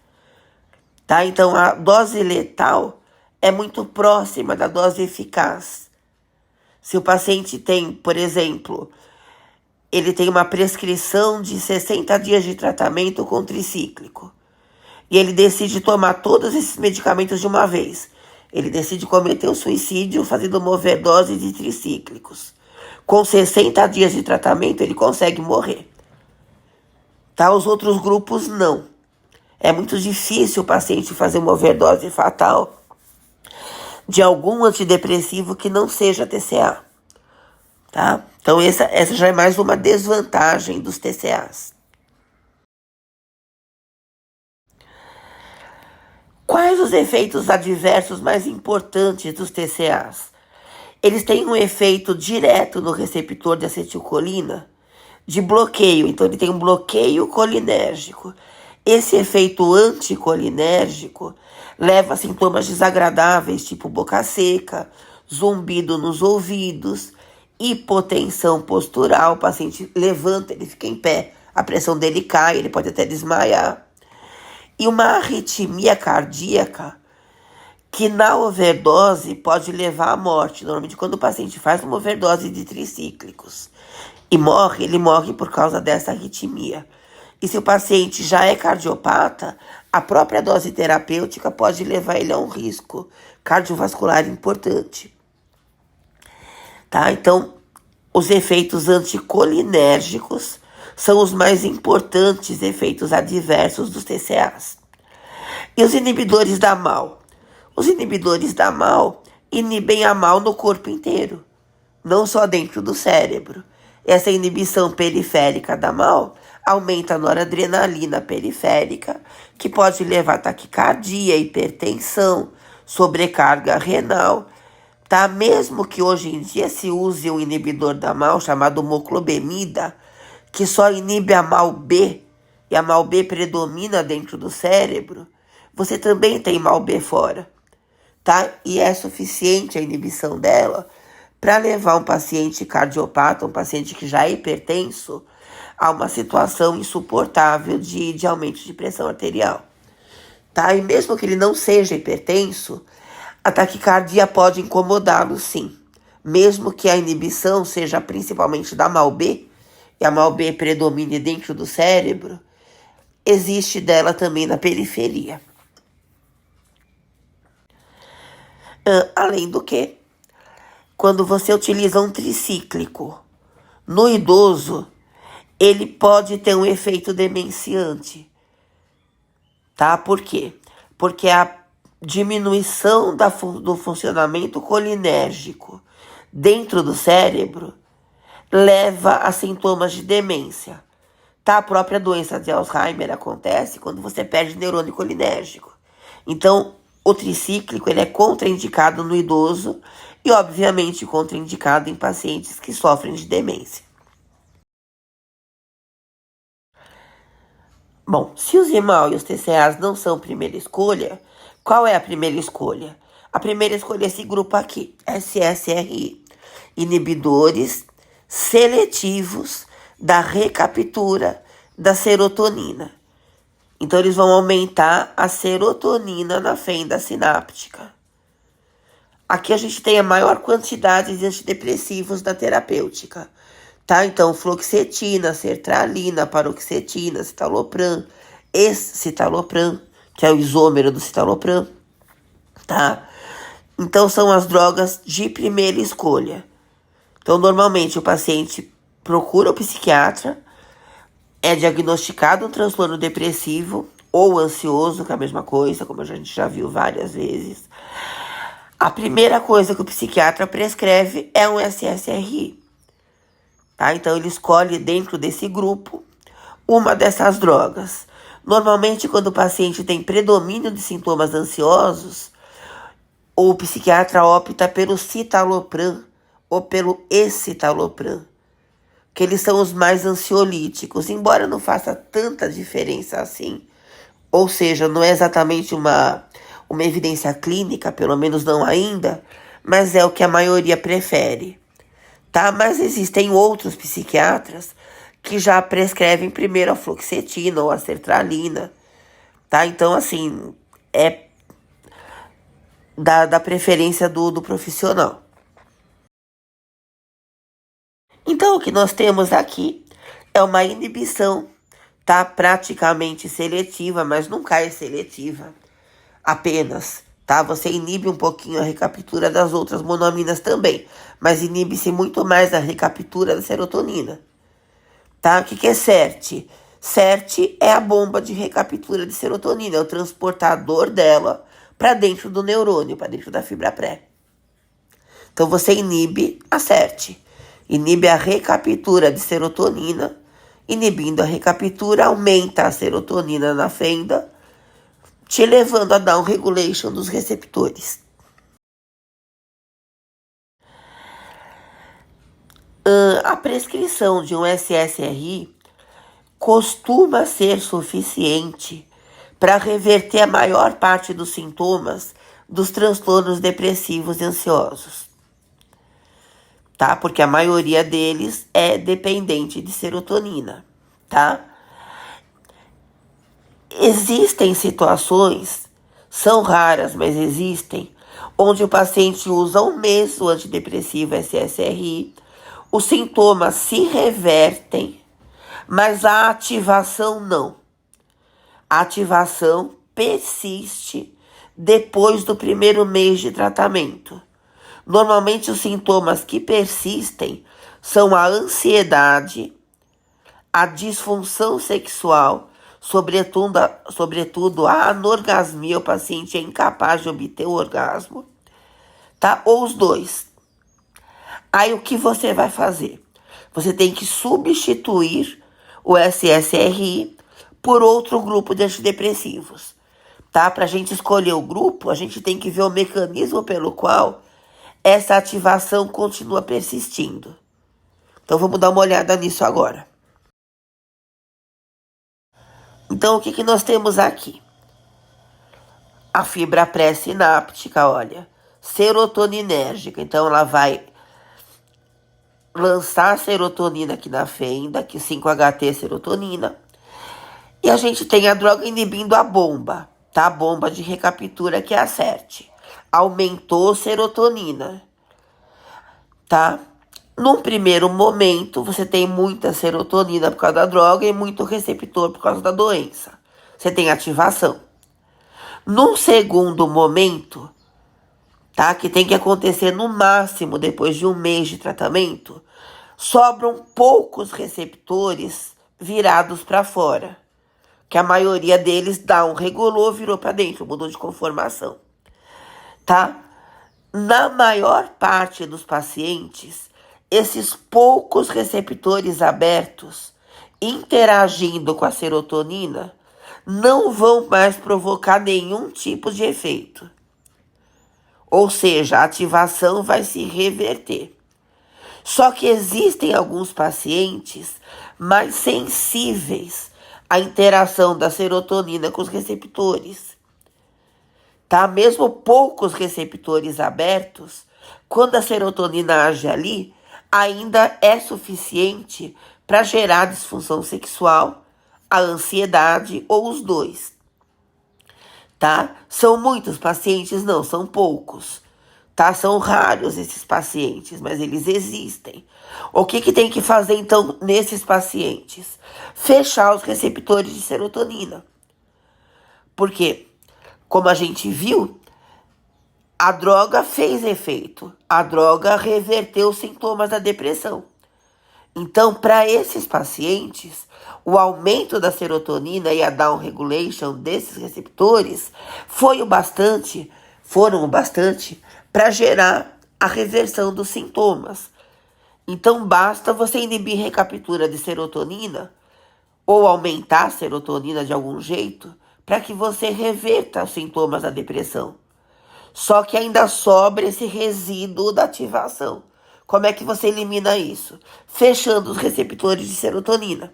Speaker 1: Tá? Então, a dose letal é muito próxima da dose eficaz. Se o paciente tem, por exemplo, ele tem uma prescrição de 60 dias de tratamento com tricíclico, e ele decide tomar todos esses medicamentos de uma vez. Ele decide cometer o suicídio fazendo uma overdose de tricíclicos. Com 60 dias de tratamento, ele consegue morrer. Tá? Os outros grupos, não. É muito difícil o paciente fazer uma overdose fatal de algum antidepressivo que não seja TCA. Tá? Então, essa já é mais uma desvantagem dos TCAs. Quais os efeitos adversos mais importantes dos TCAs? Eles têm um efeito direto no receptor de acetilcolina, de bloqueio. Então, ele tem um bloqueio colinérgico. Esse efeito anticolinérgico leva a sintomas desagradáveis, tipo boca seca, zumbido nos ouvidos, hipotensão postural. O paciente levanta, ele fica em pé, a pressão dele cai, ele pode até desmaiar. E uma arritmia cardíaca que na overdose pode levar à morte. Normalmente, quando o paciente faz uma overdose de tricíclicos e morre, ele morre por causa dessa arritmia. E se o paciente já é cardiopata, a própria dose terapêutica pode levar ele a um risco cardiovascular importante. Tá? Então, os efeitos anticolinérgicos são os mais importantes efeitos adversos dos TCAs. E os inibidores da MAO? Os inibidores da MAO inibem a MAO no corpo inteiro, não só dentro do cérebro. Essa inibição periférica da MAO aumenta a noradrenalina periférica, que pode levar a taquicardia, hipertensão, sobrecarga renal. Tá? Mesmo que hoje em dia se use um inibidor da MAO chamado moclobemida, que só inibe a MAO-B, e a MAO-B predomina dentro do cérebro, você também tem MAO-B fora, tá? E é suficiente a inibição dela para levar um paciente cardiopata, um paciente que já é hipertenso, a uma situação insuportável de aumento de pressão arterial, tá? E mesmo que ele não seja hipertenso, a taquicardia pode incomodá-lo, sim. Mesmo que a inibição seja principalmente da MAO-B, e a MAO-B predomine dentro do cérebro, existe dela também na periferia. Além do que, quando você utiliza um tricíclico no idoso, ele pode ter um efeito demenciante. Tá? Por quê? Porque a diminuição do funcionamento colinérgico dentro do cérebro leva a sintomas de demência. Tá? A própria doença de Alzheimer acontece quando você perde neurônio colinérgico. Então, o tricíclico ele é contraindicado no idoso e, obviamente, contraindicado em pacientes que sofrem de demência. Bom, se os IMAL e os TCAs não são primeira escolha, qual é a primeira escolha? A primeira escolha é esse grupo aqui, SSRI, inibidores seletivos da recaptura da serotonina. Então, eles vão aumentar a serotonina na fenda sináptica. Aqui a gente tem a maior quantidade de antidepressivos da terapêutica. Tá? Então, fluoxetina, sertralina, paroxetina, citalopram, escitalopram, que é o isômero do citalopram. Tá? Então, são as drogas de primeira escolha. Então, normalmente, o paciente procura o psiquiatra, é diagnosticado um transtorno depressivo ou ansioso, que é a mesma coisa, como a gente já viu várias vezes. A primeira coisa que o psiquiatra prescreve é um SSRI. Tá? Então, ele escolhe dentro desse grupo uma dessas drogas. Normalmente, quando o paciente tem predomínio de sintomas ansiosos, o psiquiatra opta pelo citalopram ou pelo escitalopram. que eles são os mais ansiolíticos, embora não faça tanta diferença assim. Ou seja, não é exatamente uma evidência clínica, pelo menos não ainda, mas é o que a maioria prefere, tá? Mas existem outros psiquiatras que já prescrevem primeiro a fluoxetina ou a sertralina, tá? Então, assim, é da preferência do profissional. Então, o que nós temos aqui é uma inibição, tá? Praticamente seletiva, mas nunca é seletiva. Apenas, tá? Você inibe um pouquinho a recaptura das outras monoaminas também, mas inibe-se muito mais a recaptura da serotonina, tá? O que é CERT? CERT é a bomba de recaptura de serotonina, é o transportador dela para dentro do neurônio, para dentro da fibra pré. Então você inibe a CERT, inibe a recaptura de serotonina, inibindo a recaptura, aumenta a serotonina na fenda, te levando a down regulation dos receptores. A prescrição de um SSRI costuma ser suficiente para reverter a maior parte dos sintomas dos transtornos depressivos e ansiosos, tá? Porque a maioria deles é dependente de serotonina, tá? Existem situações, são raras, mas existem, onde o paciente usa um mês o antidepressivo SSRI, os sintomas se revertem, mas a ativação não. A ativação persiste depois do primeiro mês de tratamento. Normalmente os sintomas que persistem são a ansiedade, a disfunção sexual, sobretudo a anorgasmia, o paciente é incapaz de obter o orgasmo, tá? Ou os dois. Aí o que você vai fazer? Você tem que substituir o SSRI por outro grupo de antidepressivos, tá? Para a gente escolher o grupo, a gente tem que ver o mecanismo pelo qual essa ativação continua persistindo. Então vamos dar uma olhada nisso agora. Então, o que nós temos aqui? A fibra pré-sináptica, olha, serotoninérgica. Então, ela vai lançar a serotonina aqui na fenda, que 5-HT é serotonina. E a gente tem a droga inibindo a bomba, tá? A bomba de recaptura, que é a CERT. Aumentou serotonina, tá? Num primeiro momento, você tem muita serotonina por causa da droga e muito receptor por causa da doença. Você tem ativação. Num segundo momento, tá, que tem que acontecer no máximo depois de um mês de tratamento, sobram poucos receptores virados para fora, que a maioria deles regulou, virou para dentro, mudou de conformação, tá? Na maior parte dos pacientes, esses poucos receptores abertos interagindo com a serotonina não vão mais provocar nenhum tipo de efeito. Ou seja, a ativação vai se reverter. Só que existem alguns pacientes mais sensíveis à interação da serotonina com os receptores, tá? Mesmo poucos receptores abertos, quando a serotonina age ali, ainda é suficiente para gerar disfunção sexual, a ansiedade ou os dois, tá? São muitos pacientes? Não, são poucos, tá? São raros esses pacientes, mas eles existem. O que tem que fazer, então, nesses pacientes? Fechar os receptores de serotonina. Porque, como a gente viu, a droga fez efeito. A droga reverteu os sintomas da depressão. Então, para esses pacientes, o aumento da serotonina e a down regulation desses receptores foram o bastante para gerar a reversão dos sintomas. Então, basta você inibir recaptura de serotonina ou aumentar a serotonina de algum jeito para que você reverta os sintomas da depressão. Só que ainda sobra esse resíduo da ativação. Como é que você elimina isso? Fechando os receptores de serotonina.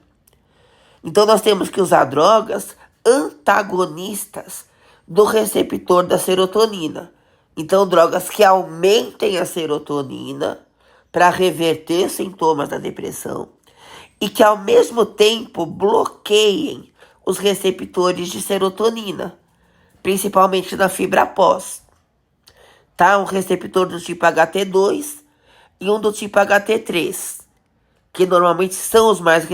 Speaker 1: Então, nós temos que usar drogas antagonistas do receptor da serotonina. Então, drogas que aumentem a serotonina para reverter sintomas da depressão e que, ao mesmo tempo, bloqueiem os receptores de serotonina, principalmente na fibra pós. Tá? Um receptor do tipo HT2 e um do tipo HT3, que normalmente são os mais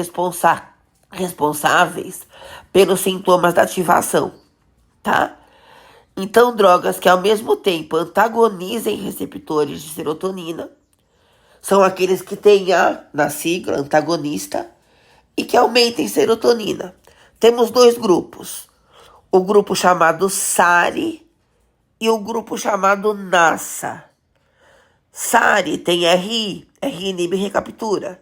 Speaker 1: responsáveis pelos sintomas da ativação, tá? Então, drogas que ao mesmo tempo antagonizem receptores de serotonina são aqueles que têm A na sigla, antagonista, e que aumentem serotonina. Temos dois grupos, o grupo chamado SARI e o grupo chamado NASA. SARI tem RI, RI inibe recaptura.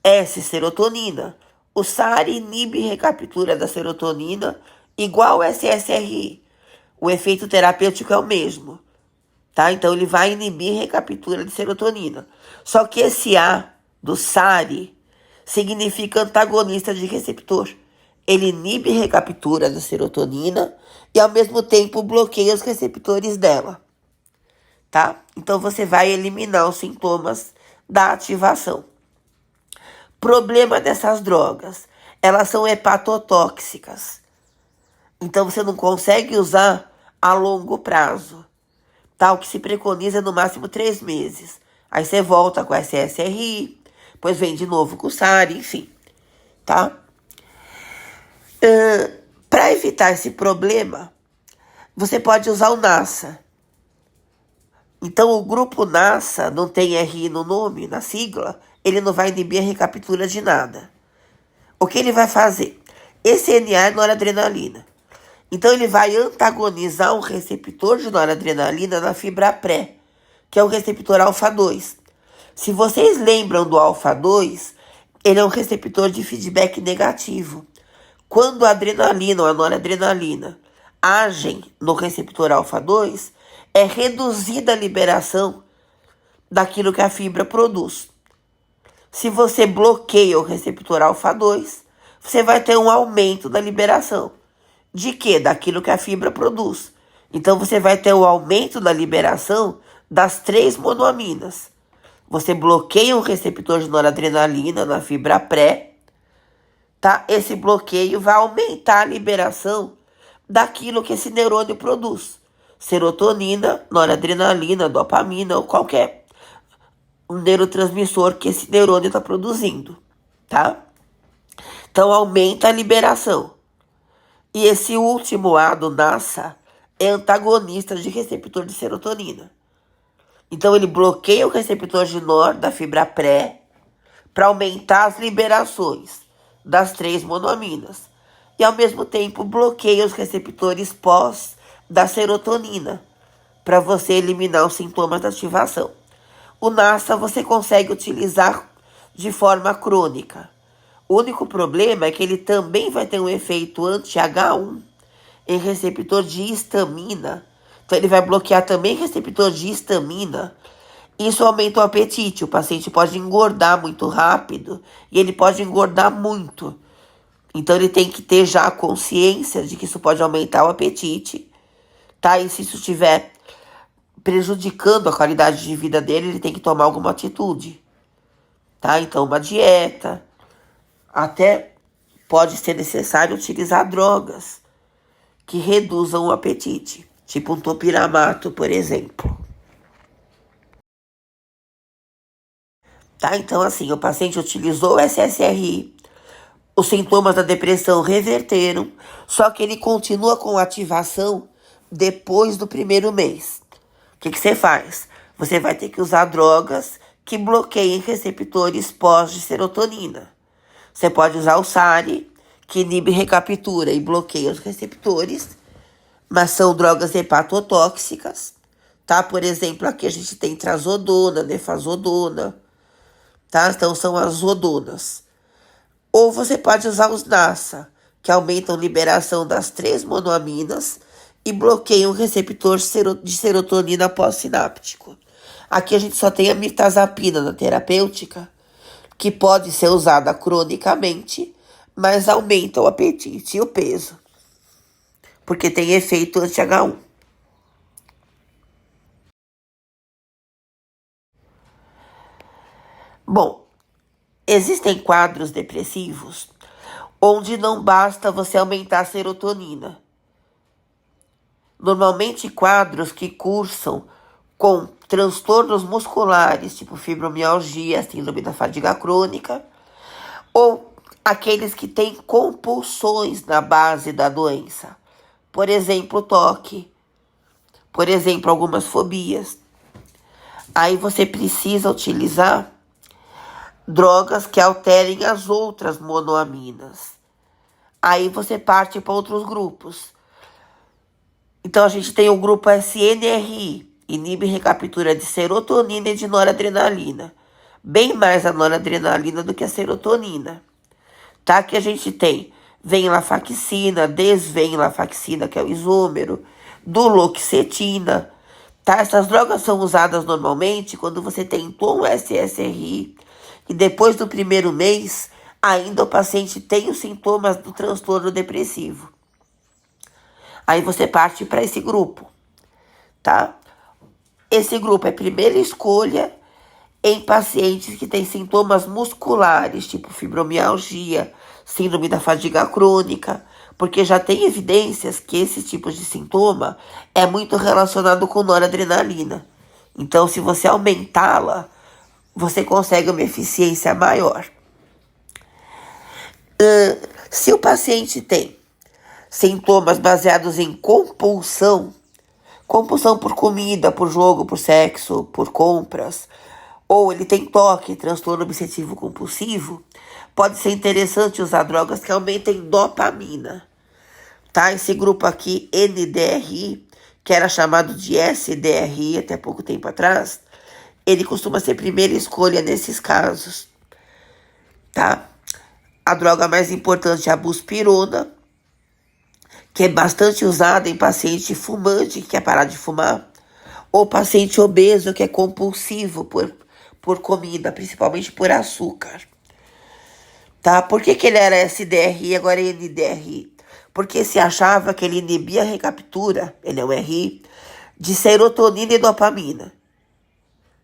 Speaker 1: S, serotonina. O SARI inibe recaptura da serotonina igual SSRI. O efeito terapêutico é o mesmo, tá? Então ele vai inibir recaptura de serotonina. Só que esse A do SARI significa antagonista de receptor. Ele inibe recaptura da serotonina e ao mesmo tempo bloqueia os receptores dela, tá? Então você vai eliminar os sintomas da ativação. Problema dessas drogas, elas são hepatotóxicas. Então você não consegue usar a longo prazo, tá? O que se preconiza é no máximo 3 meses. Aí você volta com a SSRI, depois vem de novo com o SARI, enfim, tá? Para evitar esse problema, você pode usar o NASA. Então, o grupo NASA não tem RI no nome, na sigla, ele não vai inibir a recaptura de nada. O que ele vai fazer? Esse NA é noradrenalina. Então, ele vai antagonizar um receptor de noradrenalina na fibra pré, que é o receptor alfa-2. Se vocês lembram do alfa-2, ele é um receptor de feedback negativo. Quando a adrenalina ou a noradrenalina agem no receptor alfa-2, é reduzida a liberação daquilo que a fibra produz. Se você bloqueia o receptor alfa-2, você vai ter um aumento da liberação. De quê? Daquilo que a fibra produz. Então você vai ter o aumento da liberação das 3 monoaminas. Você bloqueia o receptor de noradrenalina na fibra pré, tá? Esse bloqueio vai aumentar a liberação daquilo que esse neurônio produz. Serotonina, noradrenalina, dopamina ou qualquer neurotransmissor que esse neurônio está produzindo, tá? Então aumenta a liberação. E esse último A do NASA é antagonista de receptor de serotonina. Então ele bloqueia o receptor de NOR da fibra pré para aumentar as liberações das 3 monoaminas. E ao mesmo tempo bloqueia os receptores pós da serotonina para você eliminar os sintomas da ativação. O NASA você consegue utilizar de forma crônica. O único problema é que ele também vai ter um efeito anti-H1 em receptor de histamina. Então ele vai bloquear também receptor de histamina. Isso aumenta o apetite. O paciente pode engordar muito rápido e ele pode engordar muito. Então ele tem que ter já a consciência de que isso pode aumentar o apetite, tá? E se isso estiver prejudicando a qualidade de vida dele, ele tem que tomar alguma atitude, tá? Então uma dieta, até pode ser necessário utilizar drogas que reduzam o apetite, tipo um topiramato, por exemplo. Tá? Então assim, o paciente utilizou o SSRI, os sintomas da depressão reverteram, só que ele continua com ativação depois do primeiro mês. O que você faz? Você vai ter que usar drogas que bloqueiem receptores pós de serotonina. Você pode usar o SARI, que inibe recaptura e bloqueia os receptores, mas são drogas hepatotóxicas, tá? Por exemplo, aqui a gente tem trazodona, nefazodona, tá? Então são as zodonas. Ou você pode usar os NASA, que aumentam a liberação das 3 monoaminas e bloqueiam o receptor de serotonina pós-sináptico. Aqui a gente só tem a mirtazapina na terapêutica, que pode ser usada cronicamente, mas aumenta o apetite e o peso, porque tem efeito anti-H1. Bom, existem quadros depressivos onde não basta você aumentar a serotonina. Normalmente quadros que cursam com transtornos musculares, tipo fibromialgia, síndrome da fadiga crônica, ou aqueles que têm compulsões na base da doença. Por exemplo, toque. Por exemplo, algumas fobias. Aí você precisa utilizar drogas que alterem as outras monoaminas. Aí você parte para outros grupos. Então a gente tem o grupo SNRI, inibe recaptura de serotonina e de noradrenalina. Bem mais a noradrenalina do que a serotonina. Tá? Que a gente tem venlafaxina, desvenlafaxina, que é o isômero, duloxetina. Tá? Essas drogas são usadas normalmente quando você tem tom SSRI e depois do primeiro mês ainda o paciente tem os sintomas do transtorno depressivo. Aí você parte para esse grupo, tá? Esse grupo é primeira escolha em pacientes que têm sintomas musculares, tipo fibromialgia, síndrome da fadiga crônica, porque já tem evidências que esse tipo de sintoma é muito relacionado com noradrenalina. Então, se você aumentá-la, você consegue uma eficiência maior. Se o paciente tem sintomas baseados em compulsão por comida, por jogo, por sexo, por compras, ou ele tem toque, transtorno obsessivo compulsivo, pode ser interessante usar drogas que aumentem dopamina. Tá? Esse grupo aqui, NDRI, que era chamado de SDRI até pouco tempo atrás, ele costuma ser primeira escolha nesses casos. Tá? A droga mais importante é a buspirona, que é bastante usada em paciente fumante que quer parar de fumar, ou paciente obeso que é compulsivo por comida, principalmente por açúcar. Tá? Por que ele era SDRI e agora é NDRI? Porque se achava que ele inibia a recaptura, ele é um RI, de serotonina e dopamina.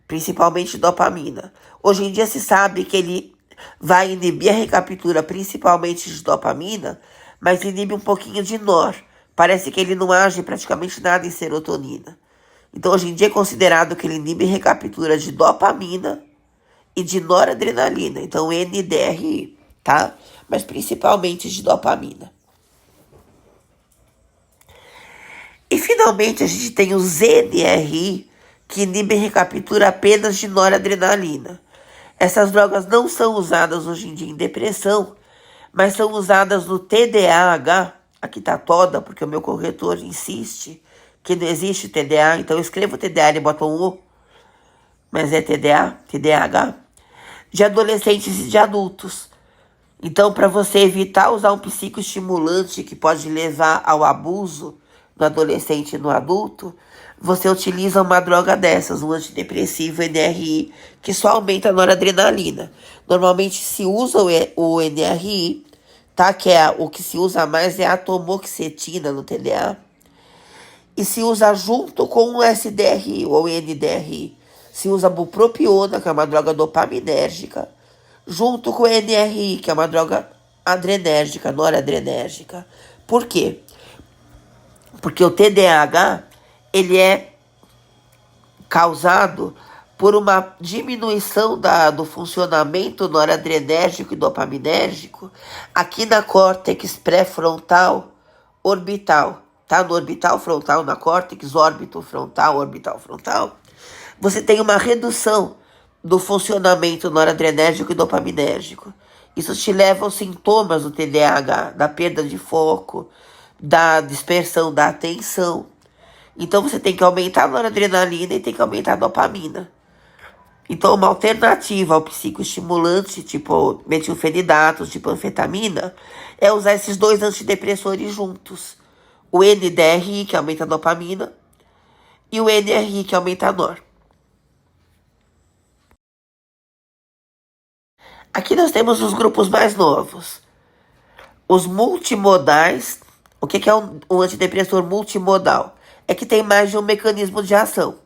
Speaker 1: Principalmente dopamina. Hoje em dia se sabe que ele vai inibir a recaptura principalmente de dopamina, mas inibe um pouquinho de nor. Parece que ele não age praticamente nada em serotonina. Então hoje em dia é considerado que ele inibe a recaptura de dopamina e de noradrenalina. Então NDRI, tá? Mas principalmente de dopamina. E finalmente a gente tem o ZNRI, que inibe a recaptura apenas de noradrenalina. Essas drogas não são usadas hoje em dia em depressão, mas são usadas no TDAH. Aqui tá toda, porque o meu corretor insiste que não existe TDA, então eu escrevo TDA e boto um O, mas é TDAH, de adolescentes e de adultos. Então, para você evitar usar um psicoestimulante que pode levar ao abuso no adolescente e no adulto, você utiliza uma droga dessas, um antidepressivo NRI, que só aumenta a noradrenalina. Normalmente se usa o NRI, tá? Que é o que se usa mais é a atomoxetina no TDA. E se usa junto com o SDRI ou NDRI. Se usa bupropiona, que é uma droga dopaminérgica, junto com o NRI, que é uma droga adrenérgica, noradrenérgica. Por quê? Porque o TDAH, ele é causado por uma diminuição do funcionamento noradrenérgico e dopaminérgico aqui na córtex pré-frontal orbital, tá? No orbital frontal, na córtex órbito frontal, orbital frontal, você tem uma redução do funcionamento noradrenérgico e dopaminérgico. Isso te leva aos sintomas do TDAH, da perda de foco, da dispersão da atenção. Então você tem que aumentar a noradrenalina e tem que aumentar a dopamina. Então uma alternativa ao psicoestimulante, tipo metilfenidato, tipo anfetamina, é usar esses dois antidepressores juntos. O NDRI, que aumenta a dopamina, e o NRI, que aumenta a nor. Aqui nós temos os grupos mais novos. Os multimodais. O que é um antidepressor multimodal? É que tem mais de um mecanismo de ação.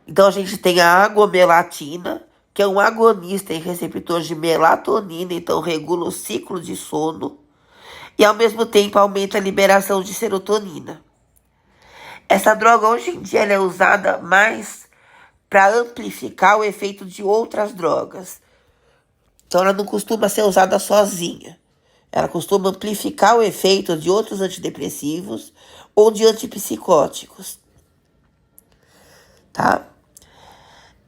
Speaker 1: Então a gente tem a agomelatina, que é um agonista em receptores de melatonina, então regula o ciclo de sono e ao mesmo tempo aumenta a liberação de serotonina. Essa droga hoje em dia ela é usada mais para amplificar o efeito de outras drogas. Então ela não costuma ser usada sozinha. Ela costuma amplificar o efeito de outros antidepressivos ou de antipsicóticos. Tá?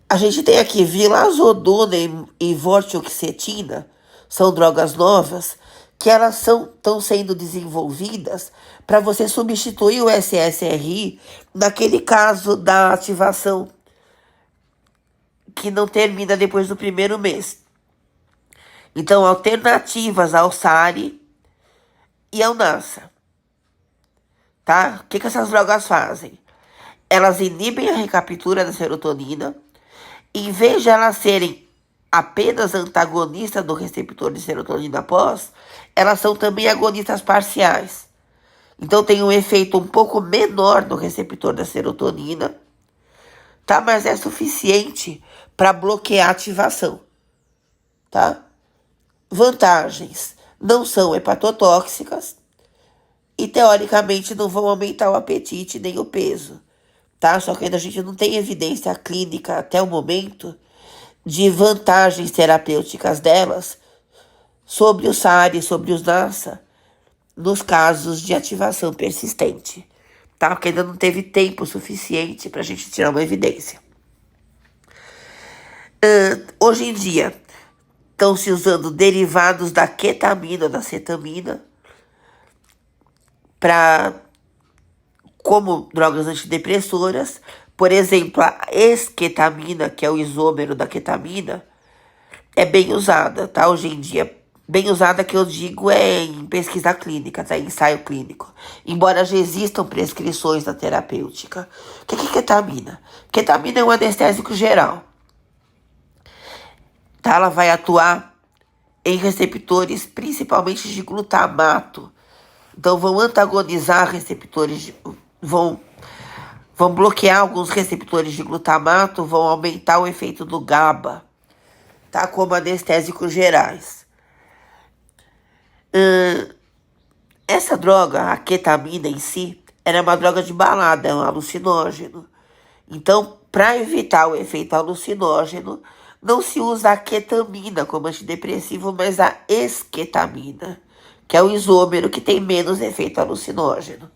Speaker 1: A gente tem aqui vilazodona e vortioxetina, são drogas novas, que elas estão sendo desenvolvidas para você substituir o SSRI naquele caso da ativação que não termina depois do primeiro mês. Então, alternativas ao SARI e ao NASA. Tá? O que essas drogas fazem? Elas inibem a recaptura da serotonina. Em vez de elas serem apenas antagonistas do receptor de serotonina pós, elas são também agonistas parciais. Então tem um efeito um pouco menor no receptor da serotonina, tá? Mas é suficiente para bloquear a ativação, tá? Vantagens: não são hepatotóxicas e teoricamente não vão aumentar o apetite nem o peso, tá? Só que ainda a gente não tem evidência clínica até o momento de vantagens terapêuticas delas sobre o SARI, sobre os NASA, nos casos de ativação persistente, tá? Porque ainda não teve tempo suficiente para a gente tirar uma evidência. Hoje em dia, estão se usando derivados da ketamina ou da cetamina como drogas antidepressoras. Por exemplo, a esketamina, que é o isômero da ketamina, é bem usada, tá? Hoje em dia, bem usada que eu digo é em pesquisa clínica, tá? Em ensaio clínico. Embora já existam prescrições da terapêutica. O que é ketamina? Ketamina é um anestésico geral. Tá? Ela vai atuar em receptores, principalmente de glutamato. Então, vão antagonizar receptores, vão bloquear alguns receptores de glutamato, vão aumentar o efeito do GABA, tá? Como anestésicos gerais. Essa droga, a ketamina em si, era uma droga de balada, é um alucinógeno. Então, para evitar o efeito alucinógeno, não se usa a ketamina como antidepressivo, mas a esketamina, que é o isômero que tem menos efeito alucinógeno.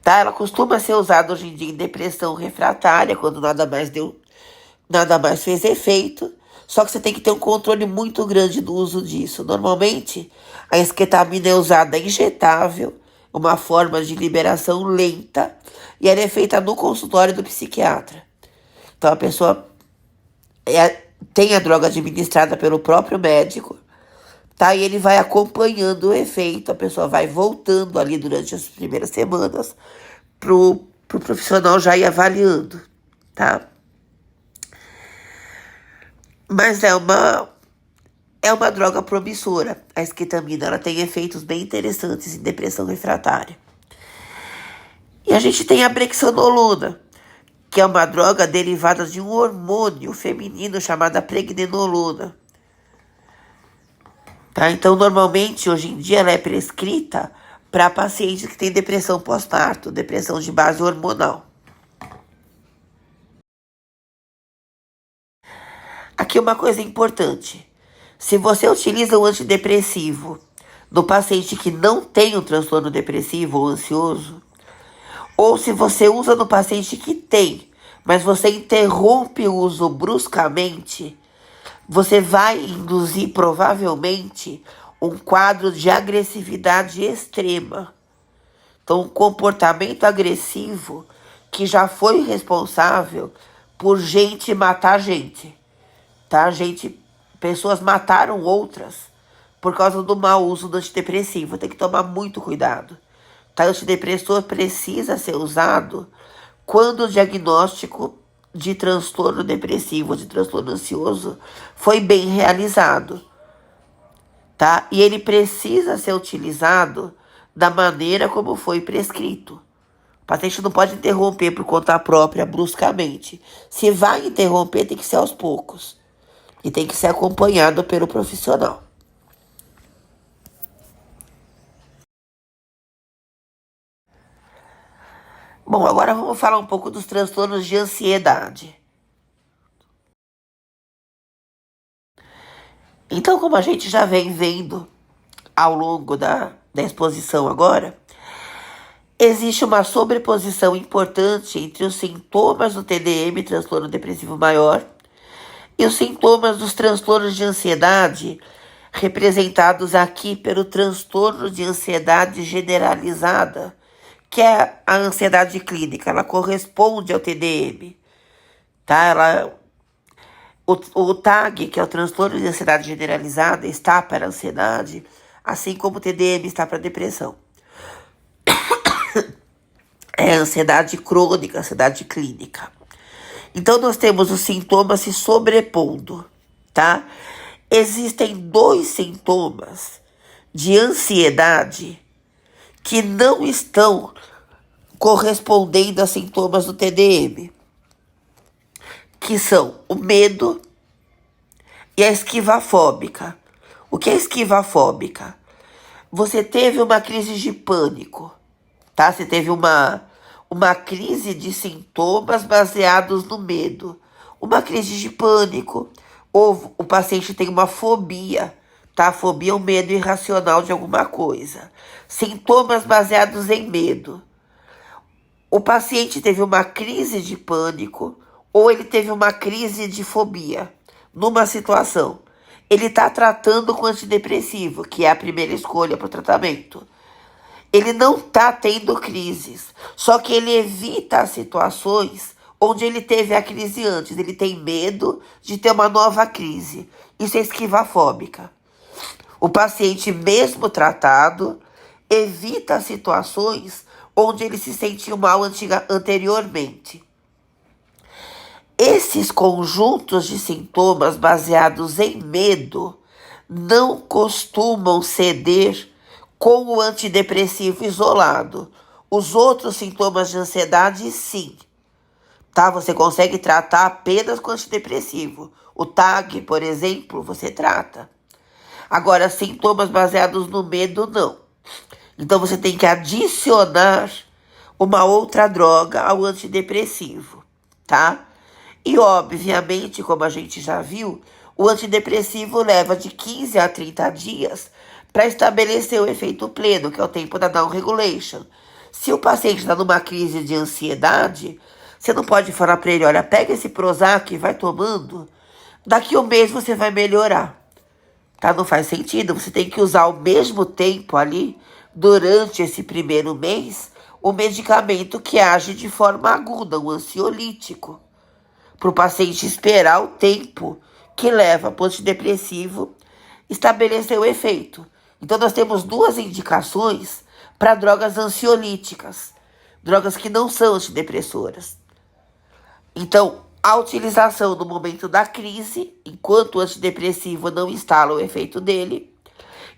Speaker 1: Tá? Ela costuma ser usada hoje em dia em depressão refratária, quando nada mais fez efeito. Só que você tem que ter um controle muito grande do uso disso. Normalmente, a esketamina é usada injetável, uma forma de liberação lenta, e ela é feita no consultório do psiquiatra. Então, a pessoa tem a droga administrada pelo próprio médico, tá? E ele vai acompanhando o efeito, a pessoa vai voltando ali durante as primeiras semanas pro profissional já ir avaliando, tá? Mas é uma droga promissora. A esketamina, ela tem efeitos bem interessantes em depressão refratária. E a gente tem a brexanolona, que é uma droga derivada de um hormônio feminino chamado pregnenolona. Tá? Então, normalmente, hoje em dia, ela é prescrita para pacientes que têm depressão pós-parto, depressão de base hormonal. Aqui uma coisa importante. Se você utiliza um antidepressivo no paciente que não tem um transtorno depressivo ou ansioso, ou se você usa no paciente que tem, mas você interrompe o uso bruscamente, você vai induzir provavelmente um quadro de agressividade extrema. Então, um comportamento agressivo que já foi responsável por gente matar gente. Tá? Pessoas mataram outras por causa do mau uso do antidepressivo. Tem que tomar muito cuidado. Tá? O antidepressor precisa ser usado quando o diagnóstico de transtorno depressivo, de transtorno ansioso, foi bem realizado, tá? E ele precisa ser utilizado da maneira como foi prescrito. O paciente não pode interromper por conta própria bruscamente. Se vai interromper, tem que ser aos poucos. E tem que ser acompanhado pelo profissional. Bom, agora vamos falar um pouco dos transtornos de ansiedade. Então, como a gente já vem vendo ao longo da exposição agora, existe uma sobreposição importante entre os sintomas do TDM, transtorno depressivo maior, e os sintomas dos transtornos de ansiedade, representados aqui pelo transtorno de ansiedade generalizada, que é a ansiedade clínica. Ela corresponde ao TDM, tá? O TAG, que é o transtorno de ansiedade generalizada, está para a ansiedade, assim como o TDM está para a depressão. É ansiedade crônica, ansiedade clínica. Então, nós temos os sintomas se sobrepondo, tá? Existem 2 sintomas de ansiedade que não estão correspondendo a sintomas do TDM, que são o medo e a esquiva fóbica. O que é esquiva fóbica? Você teve uma crise de pânico, tá? Você teve uma crise de sintomas baseados no medo. Uma crise de pânico, ou o paciente tem uma fobia, tá? Fobia é um medo irracional de alguma coisa. Sintomas baseados em medo. O paciente teve uma crise de pânico ou ele teve uma crise de fobia numa situação. Ele está tratando com antidepressivo, que é a primeira escolha para o tratamento. Ele não está tendo crises, só que ele evita as situações onde ele teve a crise antes. Ele tem medo de ter uma nova crise. Isso é esquiva fóbica. O paciente, mesmo tratado, evita as situações onde ele se sentiu mal anteriormente. Esses conjuntos de sintomas baseados em medo não costumam ceder com o antidepressivo isolado. Os outros sintomas de ansiedade, sim. Tá? Você consegue tratar apenas com antidepressivo. O TAG, por exemplo, você trata. Agora, sintomas baseados no medo, não. Então, você tem que adicionar uma outra droga ao antidepressivo, tá? E, obviamente, como a gente já viu, o antidepressivo leva de 15 a 30 dias para estabelecer o efeito pleno, que é o tempo da down regulation. Se o paciente está numa crise de ansiedade, você não pode falar para ele, olha, pega esse Prozac e vai tomando, daqui a um mês você vai melhorar. Tá? Não faz sentido, você tem que usar ao mesmo tempo ali, durante esse primeiro mês, o medicamento que age de forma aguda, um ansiolítico, para o paciente esperar o tempo que leva para o antidepressivo estabelecer o efeito. Então, nós temos 2 indicações para drogas ansiolíticas, drogas que não são antidepressoras. Então, a utilização no momento da crise, enquanto o antidepressivo não instala o efeito dele,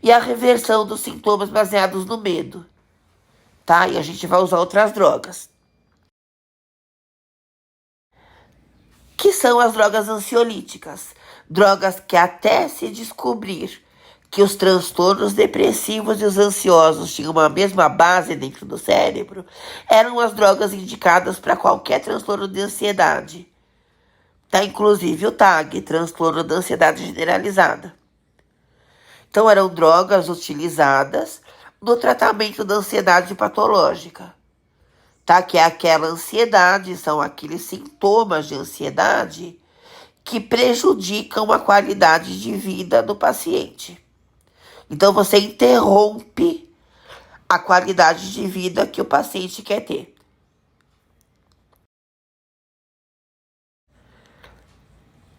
Speaker 1: e a reversão dos sintomas baseados no medo, tá? E a gente vai usar outras drogas, que são as drogas ansiolíticas, drogas que até se descobrir que os transtornos depressivos e os ansiosos tinham uma mesma base dentro do cérebro, eram as drogas indicadas para qualquer transtorno de ansiedade, tá? Inclusive o TAG, transtorno da ansiedade generalizada. Então, eram drogas utilizadas no tratamento da ansiedade patológica, tá? Que é aquela ansiedade, são aqueles sintomas de ansiedade que prejudicam a qualidade de vida do paciente. Então, você interrompe a qualidade de vida que o paciente quer ter.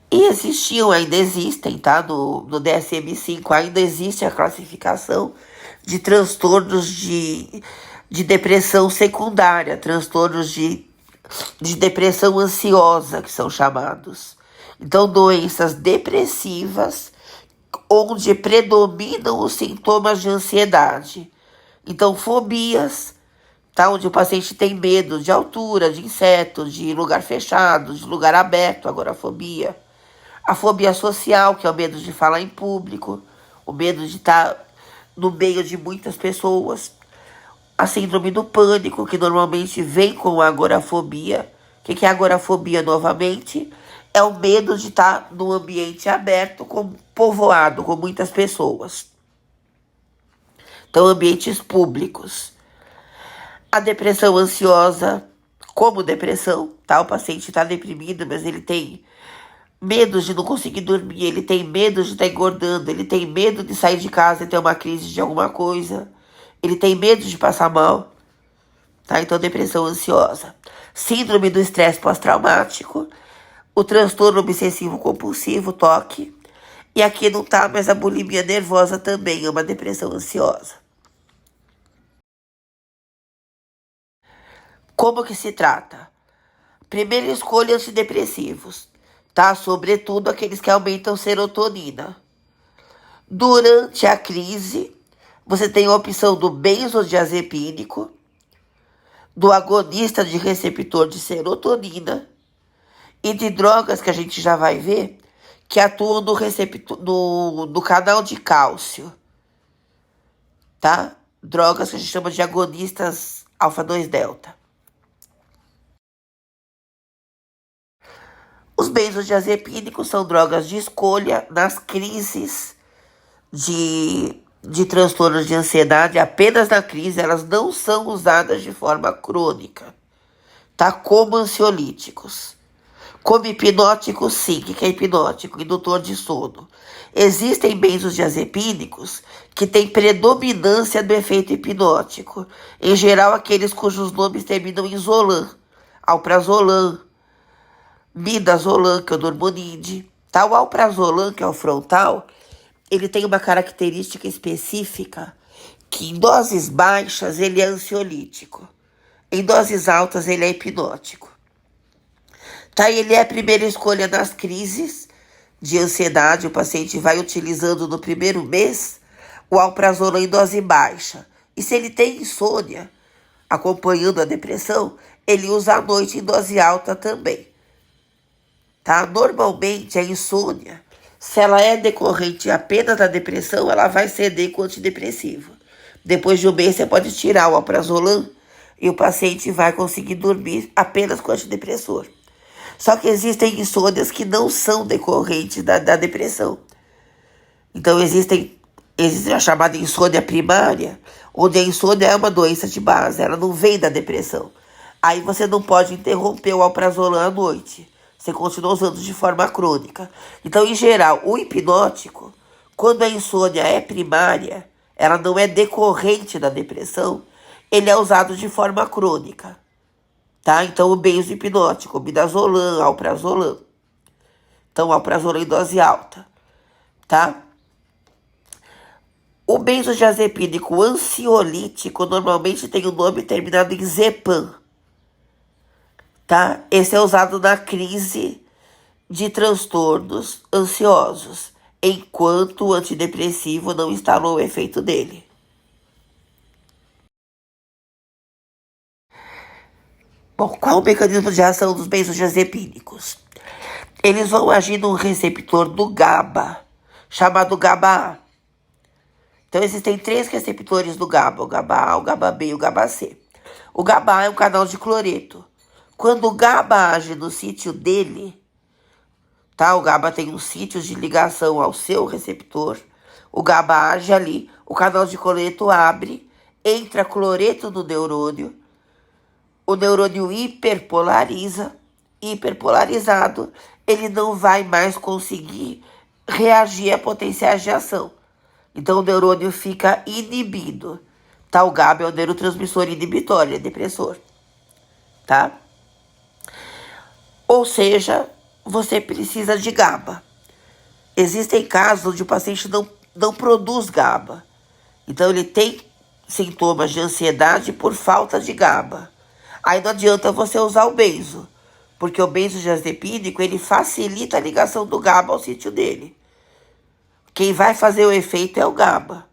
Speaker 1: E existiam, ainda existem, tá? No DSM-5 ainda existe a classificação de transtornos de depressão secundária, transtornos de de depressão ansiosa, que são chamados. Então, doenças depressivas onde predominam os sintomas de ansiedade. Então, fobias, tá? Onde o paciente tem medo de altura, de insetos, de lugar fechado, de lugar aberto, agorafobia. A fobia social, que é o medo de falar em público, o medo de estar no meio de muitas pessoas. A síndrome do pânico, que normalmente vem com a agorafobia. O que é a agorafobia novamente? É o medo de estar num ambiente aberto, povoado, com muitas pessoas. Então, ambientes públicos. A depressão ansiosa, como depressão, tá? O paciente está deprimido, mas ele tem medo de não conseguir dormir, ele tem medo de estar engordando, ele tem medo de sair de casa e ter uma crise de alguma coisa, ele tem medo de passar mal, tá? Então, depressão ansiosa. Síndrome do estresse pós-traumático, o transtorno obsessivo compulsivo, TOC, e aqui não tá, mas a bulimia nervosa também é uma depressão ansiosa. Como que se trata? Primeira escolha, antidepressivos, tá? Sobretudo aqueles que aumentam serotonina. Durante a crise, você tem a opção do benzodiazepínico, do agonista de receptor de serotonina e de drogas que a gente já vai ver que atuam no receptor, no canal de cálcio, tá? Drogas que a gente chama de agonistas alfa-2 delta. Os benzodiazepínicos são drogas de escolha nas crises de transtornos de ansiedade. Apenas na crise, elas não são usadas de forma crônica, tá? Como ansiolíticos. Como hipnóticos, sim. O que é hipnótico? Indutor de sono. Existem benzodiazepínicos que têm predominância do efeito hipnótico. Em geral, aqueles cujos nomes terminam em zolan. Alprazolam, midazolam, que é o dormonide. Tá? O alprazolam, que é o frontal, ele tem uma característica específica que em doses baixas ele é ansiolítico. Em doses altas ele é hipnótico. Tá? Ele é a primeira escolha nas crises de ansiedade. O paciente vai utilizando no primeiro mês o alprazolam em dose baixa. E se ele tem insônia, acompanhando a depressão, ele usa à noite em dose alta também. Tá? Normalmente a insônia, se ela é decorrente apenas da depressão, ela vai ceder com antidepressivo. Depois de um mês você pode tirar o alprazolam e o paciente vai conseguir dormir apenas com antidepressor. Só que existem insônias que não são decorrentes da depressão. Então existe a chamada insônia primária, onde a insônia é uma doença de base, ela não vem da depressão. Aí você não pode interromper o alprazolam à noite. Você continua usando de forma crônica. Então, em geral, o hipnótico, quando a insônia é primária, ela não é decorrente da depressão, ele é usado de forma crônica. Tá? Então, o benzohipnótico, midazolam, alprazolam. Então, alprazolam em dose alta. Tá? O benzodiazepínico ansiolítico normalmente tem o nome terminado em Zepam. Tá? Esse é usado na crise de transtornos ansiosos, enquanto o antidepressivo não instalou o efeito dele. Bom, qual o mecanismo de ação dos benzodiazepínicos? Eles vão agir num receptor do GABA, chamado GABA-A. Então, existem 3 receptores do GABA, o GABA-A, o GABA-B e o GABA-C. O GABA-A é um canal de cloreto. Quando o GABA age no sítio dele, tá? O GABA tem um sítio de ligação ao seu receptor. O GABA age ali, o canal de cloreto abre, entra cloreto no neurônio, o neurônio hiperpolarizado, ele não vai mais conseguir reagir a potenciais de ação. Então, o neurônio fica inibido. Tá? O GABA é o neurotransmissor inibitório, é depressor. Tá? Ou seja, você precisa de GABA. Existem casos onde o paciente não produz GABA. Então, ele tem sintomas de ansiedade por falta de GABA. Aí não adianta você usar o benzo, porque o benzodiazepínico, ele facilita a ligação do GABA ao sítio dele. Quem vai fazer o efeito é o GABA.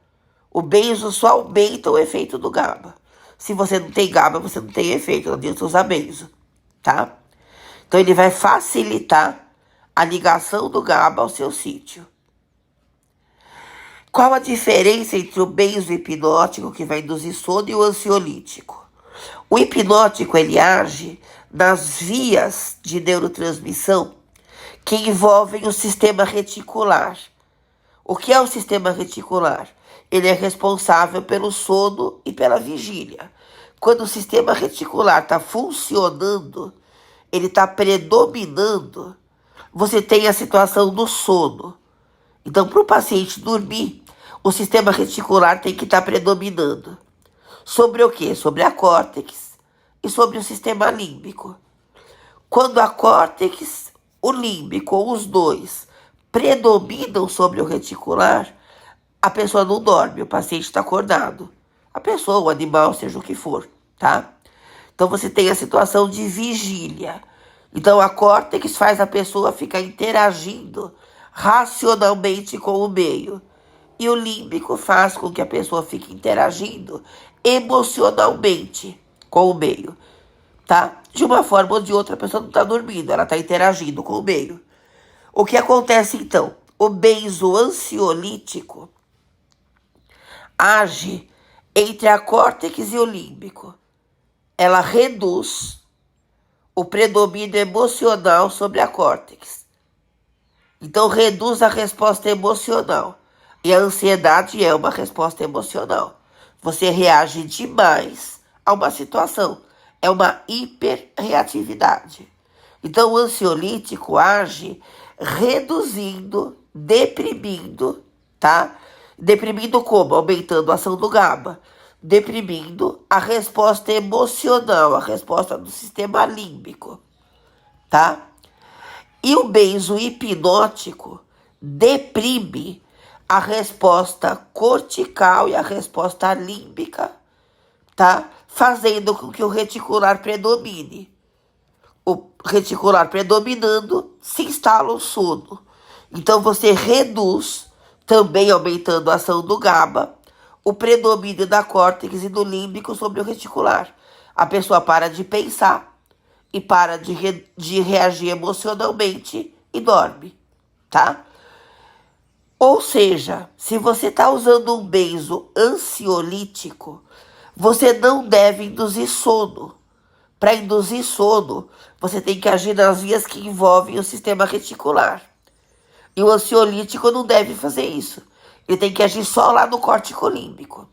Speaker 1: O benzo só aumenta o efeito do GABA. Se você não tem GABA, você não tem efeito, não adianta usar benzo, tá? Então ele vai facilitar a ligação do GABA ao seu sítio. Qual a diferença entre o benzo-hipnótico, que vai induzir sono, e o ansiolítico? O hipnótico, ele age nas vias de neurotransmissão que envolvem o sistema reticular. O que é o sistema reticular? Ele é responsável pelo sono e pela vigília. Quando o sistema reticular está funcionando, ele está predominando, você tem a situação do sono. Então, para o paciente dormir, o sistema reticular tem que estar predominando. Sobre o quê? Sobre a córtex e sobre o sistema límbico. Quando a córtex, o límbico, ou os dois, predominam sobre o reticular, a pessoa não dorme, o paciente está acordado. A pessoa, o animal, seja o que for, tá? Então você tem a situação de vigília. Então a córtex faz a pessoa ficar interagindo racionalmente com o meio. E o límbico faz com que a pessoa fique interagindo emocionalmente com o meio, tá? De uma forma ou de outra, a pessoa não está dormindo, ela está interagindo com o meio. O que acontece então? O benzoansiolítico age entre a córtex e o límbico. Ela reduz o predomínio emocional sobre a córtex. Então, reduz a resposta emocional. E a ansiedade é uma resposta emocional. Você reage demais a uma situação. É uma hiperreatividade. Então, o ansiolítico age reduzindo, deprimindo, tá? Deprimindo como? Aumentando a ação do GABA. Deprimindo a resposta emocional, a resposta do sistema límbico, tá? E o benzo hipnótico deprime a resposta cortical e a resposta límbica, tá? Fazendo com que o reticular predomine. O reticular predominando, se instala o sono. Então você reduz, também aumentando a ação do GABA, o predomínio da córtex e do límbico sobre o reticular. A pessoa para de pensar e para de reagir emocionalmente e dorme, tá? Ou seja, se você está usando um benzo ansiolítico, você não deve induzir sono. Para induzir sono, você tem que agir nas vias que envolvem o sistema reticular. E o ansiolítico não deve fazer isso. Ele tem que agir só lá no córtico límbico.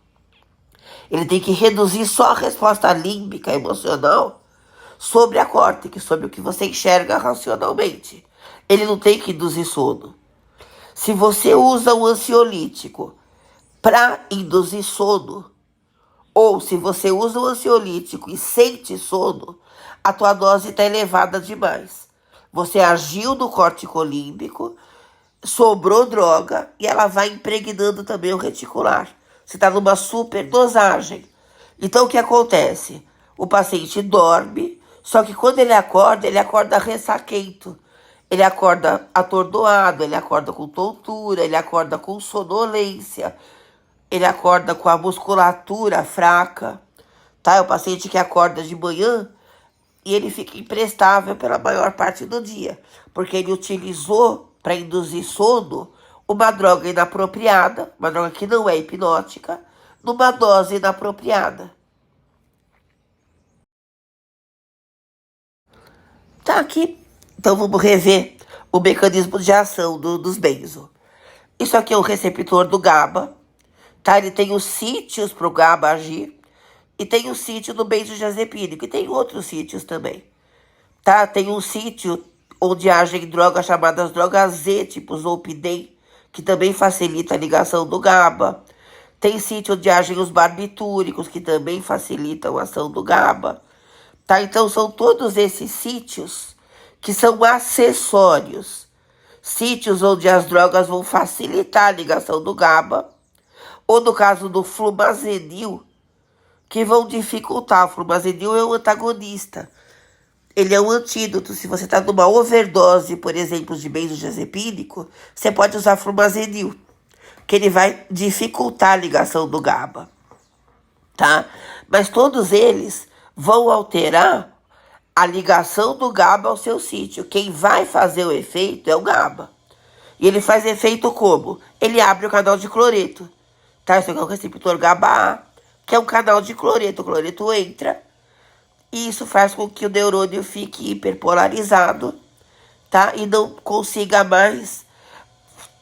Speaker 1: Ele tem que reduzir só a resposta límbica emocional sobre a córtex, sobre o que você enxerga racionalmente. Ele não tem que induzir sono. Se você usa um ansiolítico para induzir sono, ou se você usa um ansiolítico e sente sono, a tua dose está elevada demais. Você agiu no córtico límbico, sobrou droga e ela vai impregnando também o reticular. Você está numa superdosagem. Então o que acontece? O paciente dorme, só que quando ele acorda ressaquento. Ele acorda atordoado, ele acorda com tontura, ele acorda com sonolência, ele acorda com a musculatura fraca, tá? É o paciente que acorda de manhã e ele fica imprestável pela maior parte do dia, porque ele utilizou para induzir sono uma droga inapropriada, uma droga que não é hipnótica, numa dose inapropriada. Tá aqui. Então vamos rever o mecanismo de ação dos benzo. Isso aqui é o receptor do GABA, tá? Ele tem os sítios para o GABA agir e tem o sítio do benzodiazepínico e tem outros sítios também, tá? Tem um sítio onde agem drogas chamadas drogas Z, tipo Zolpidem, que também facilita a ligação do GABA. Tem sítio onde agem os barbitúricos, que também facilitam a ação do GABA, tá? Então são todos esses sítios que são acessórios. Sítios onde as drogas vão facilitar a ligação do GABA, ou no caso do flumazenil, que vão dificultar. O flumazenil é um antagonista. Ele é um antídoto. Se você está numa overdose, por exemplo, de benzodiazepínico, você pode usar flumazenil, que ele vai dificultar a ligação do GABA, tá? Mas todos eles vão alterar a ligação do GABA ao seu sítio. Quem vai fazer o efeito é o GABA. E ele faz efeito como? Ele abre o canal de cloreto, tá? Isso aqui é o receptor GABA-A, que é um canal de cloreto. O cloreto entra e isso faz com que o neurônio fique hiperpolarizado, tá? E não consiga mais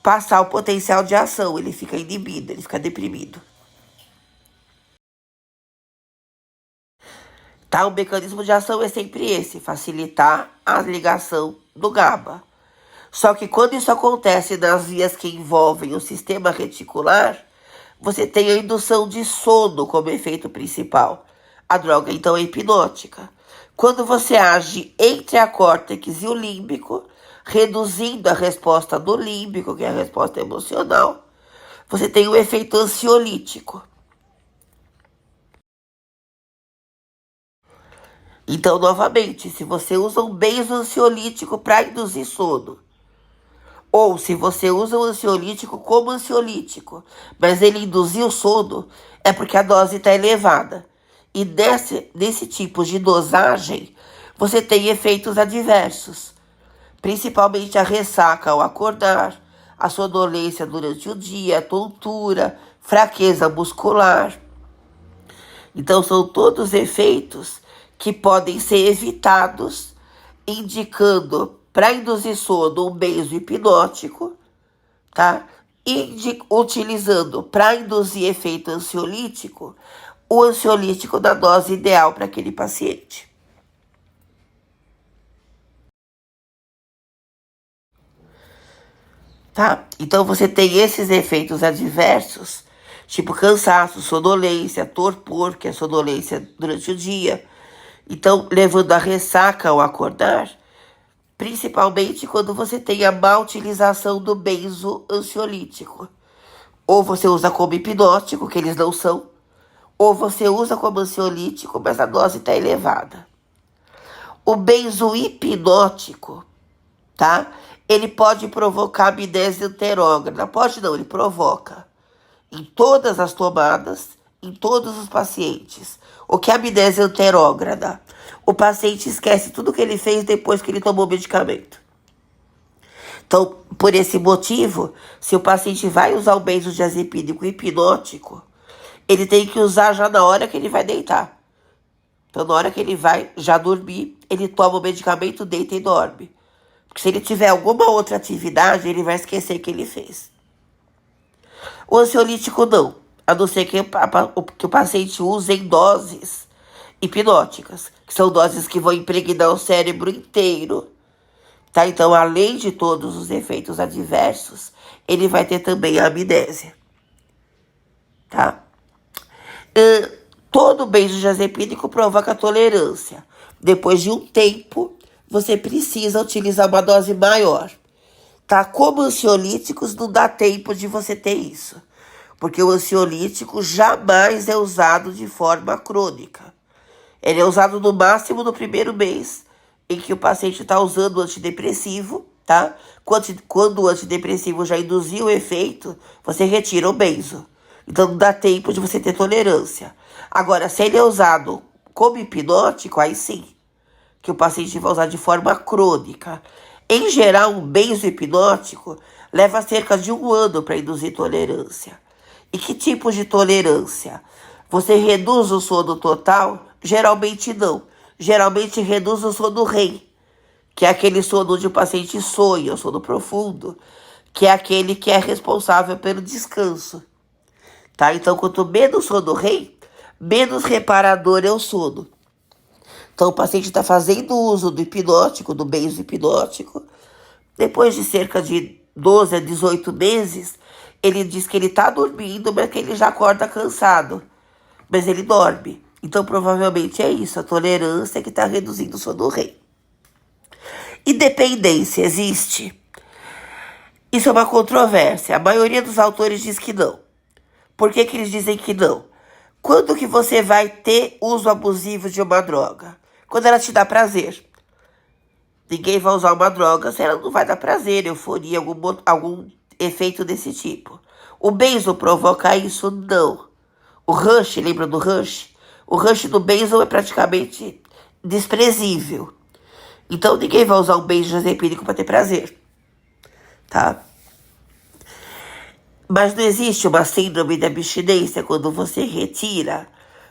Speaker 1: passar o potencial de ação. Ele fica inibido, ele fica deprimido. Tá? O mecanismo de ação é sempre esse, facilitar a ligação do GABA. Só que quando isso acontece nas vias que envolvem o sistema reticular, você tem a indução de sono como efeito principal. A droga, então, é hipnótica. Quando você age entre a córtex e o límbico, reduzindo a resposta do límbico, que é a resposta emocional, você tem um efeito ansiolítico. Então, novamente, se você usa um benzo-ansiolítico para induzir sono, ou se você usa um ansiolítico como ansiolítico, mas ele induziu o sono, é porque a dose está elevada. E nesse tipo de dosagem, você tem efeitos adversos, principalmente a ressaca ao acordar, a sonolência durante o dia, a tontura, fraqueza muscular. Então, são todos efeitos que podem ser evitados, indicando para induzir sono um benzo hipnótico, tá? E utilizando para induzir efeito ansiolítico, o ansiolítico da dose ideal para aquele paciente. Tá? Então você tem esses efeitos adversos, tipo cansaço, sonolência, torpor, que é sonolência durante o dia. Então, levando a ressaca ao acordar, principalmente quando você tem a má utilização do benzo ansiolítico. Ou você usa como hipnótico, que eles não são, ou você usa como ansiolítico, mas a dose está elevada. O benzo hipnótico, tá? Ele pode provocar amnésia anterógrada. Pode não, ele provoca. Em todas as tomadas, em todos os pacientes. O que é amnésia anterógrada? O paciente esquece tudo que ele fez depois que ele tomou o medicamento. Então, por esse motivo, se o paciente vai usar o benzodiazepínico hipnótico, ele tem que usar já na hora que ele vai deitar. Então, na hora que ele vai já dormir, ele toma o medicamento, deita e dorme. Porque se ele tiver alguma outra atividade, ele vai esquecer o que ele fez. O ansiolítico não, a não ser que o paciente use em doses hipnóticas, que são doses que vão impregnar o cérebro inteiro. Tá? Então, além de todos os efeitos adversos, ele vai ter também a amnésia. Tá? Todo benzodiazepínico provoca tolerância. Depois de um tempo, você precisa utilizar uma dose maior. Tá? Como ansiolíticos, não dá tempo de você ter isso. Porque o ansiolítico jamais é usado de forma crônica. Ele é usado no máximo no primeiro mês, em que o paciente está usando o antidepressivo, tá? Quando o antidepressivo já induziu o efeito, você retira o benzo. Então não dá tempo de você ter tolerância. Agora, se ele é usado como hipnótico, aí sim, que o paciente vai usar de forma crônica. Em geral, um benzo hipnótico leva cerca de 1 ano para induzir tolerância. E que tipo de tolerância? Você reduz o sono total? Geralmente não. Geralmente reduz o sono REM, que é aquele sono onde o paciente sonha, o sono profundo, que é aquele que é responsável pelo descanso. Tá? Então, quanto menos sono REM, menos reparador é o sono. Então, o paciente está fazendo uso do hipnótico, do benzo hipnótico. Depois de cerca de 12 a 18 meses, ele diz que ele está dormindo, mas que ele já acorda cansado. Mas ele dorme. Então, provavelmente é isso, a tolerância que está reduzindo o sono REM. E dependência existe? Isso é uma controvérsia. A maioria dos autores diz que não. Por que eles dizem que não? Quando que você vai ter uso abusivo de uma droga? Quando ela te dá prazer. Ninguém vai usar uma droga se ela não vai dar prazer, euforia, algum efeito desse tipo. O benzo provoca isso? Não. O rush, lembra do rush? O rush do benzo é praticamente desprezível. Então ninguém vai usar um benzodiazepínico para ter prazer, tá? Mas não existe uma síndrome de abstinência quando você retira.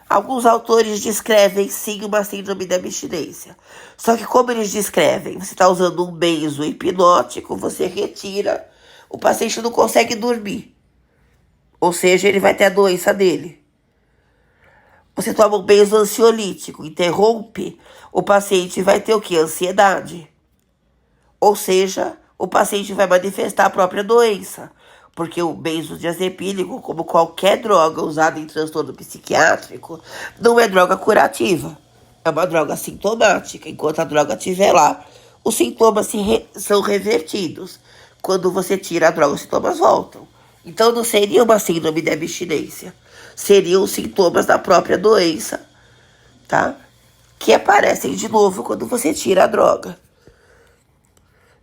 Speaker 1: Alguns autores descrevem sim uma síndrome de abstinência. Só que como eles descrevem, você está usando um benzo hipnótico, você retira, o paciente não consegue dormir. Ou seja, ele vai ter a doença dele. Você toma um benzo ansiolítico, interrompe, o paciente vai ter o quê? Ansiedade. Ou seja, o paciente vai manifestar a própria doença. Porque o benzodiazepínico, como qualquer droga usada em transtorno psiquiátrico, não é droga curativa. É uma droga sintomática. Enquanto a droga estiver lá, os sintomas são revertidos. Quando você tira a droga, os sintomas voltam. Então não seria uma síndrome de abstinência. Seriam os sintomas da própria doença, tá? Que aparecem de novo quando você tira a droga.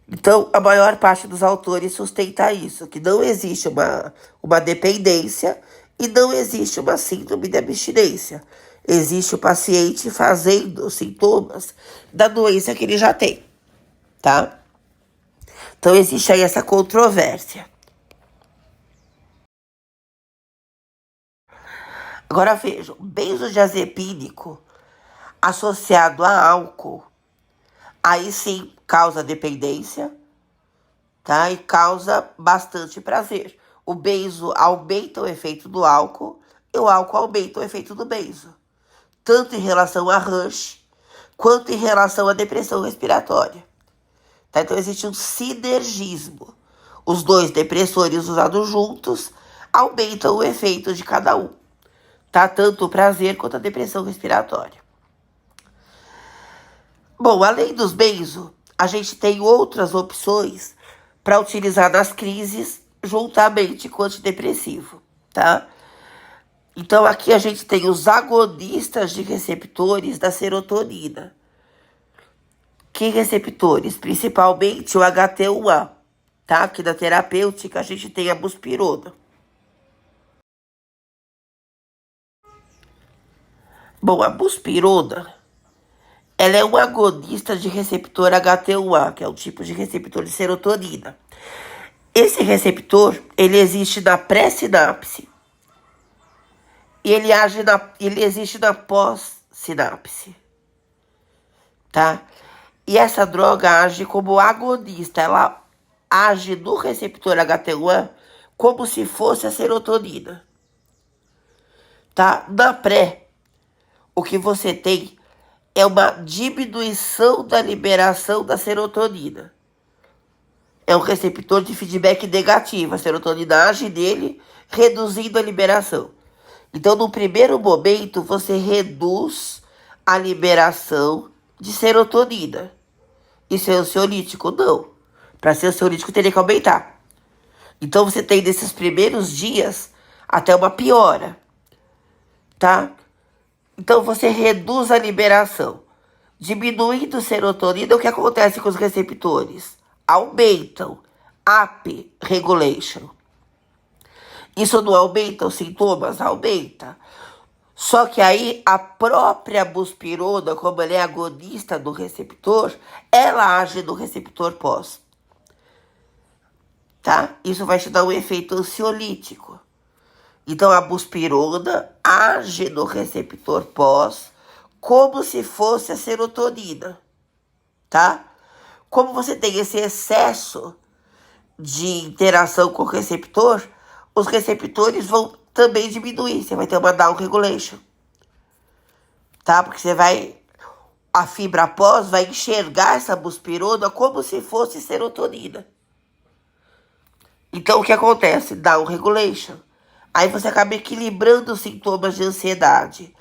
Speaker 1: Então, a maior parte dos autores sustenta isso, que não existe uma dependência e não existe uma síndrome de abstinência. Existe o paciente fazendo sintomas da doença que ele já tem, tá? Então, existe aí essa controvérsia. Agora vejam, benzodiazepínico associado a álcool, aí sim causa dependência, tá? E causa bastante prazer. O benzo aumenta o efeito do álcool e o álcool aumenta o efeito do benzo. Tanto em relação a rush, quanto em relação à depressão respiratória. Tá? Então existe um sinergismo. Os dois depressores usados juntos aumentam o efeito de cada um. Tá? Tanto o prazer quanto a depressão respiratória. Bom, além dos benzo, a gente tem outras opções para utilizar nas crises juntamente com o antidepressivo, tá? Então, aqui a gente tem os agonistas de receptores da serotonina. Que receptores? Principalmente o HT1A, tá? Aqui na terapêutica a gente tem a buspirona. Bom, a buspirona, ela é um agonista de receptor HT1A, que é um tipo de receptor de serotonina. Esse receptor, ele existe na pré-sinapse e ele existe na pós-sinapse, tá? E essa droga age como agonista, ela age no receptor HT1A como se fosse a serotonina, tá? Na pré, o que você tem é uma diminuição da liberação da serotonina. É um receptor de feedback negativo. A serotonina age nele, reduzindo a liberação. Então, no primeiro momento, você reduz a liberação de serotonina. Isso é ansiolítico? Não. Para ser ansiolítico, teria que aumentar. Então, você tem nesses primeiros dias até uma piora, tá? Então, você reduz a liberação. Diminuindo serotonina, o que acontece com os receptores? Aumentam. Up regulation. Isso não aumenta os sintomas? Aumenta. Só que aí a própria buspirona, como ela é agonista do receptor, ela age no receptor pós. Tá? Isso vai te dar um efeito ansiolítico. Então a buspirona age no receptor pós como se fosse a serotonina, tá? Como você tem esse excesso de interação com o receptor, os receptores vão também diminuir. Você vai ter uma down regulation, tá? Porque a fibra pós vai enxergar essa buspirona como se fosse serotonina. Então, o que acontece? Down regulation. Aí você acaba equilibrando os sintomas de ansiedade.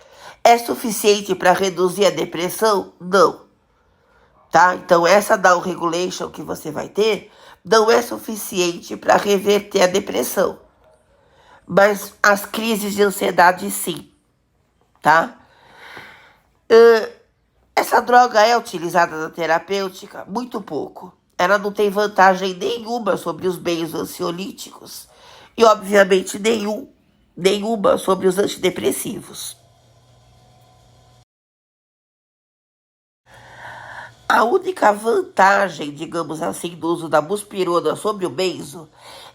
Speaker 1: É suficiente para reduzir a depressão? Não. Tá? Então, essa down regulation que você vai ter não é suficiente para reverter a depressão. Mas as crises de ansiedade, sim. tá? Essa droga é utilizada na terapêutica? Muito pouco. Ela não tem vantagem nenhuma sobre os meios ansiolíticos e, obviamente, nenhuma sobre os antidepressivos. A única vantagem, digamos assim, do uso da buspirona sobre o benzo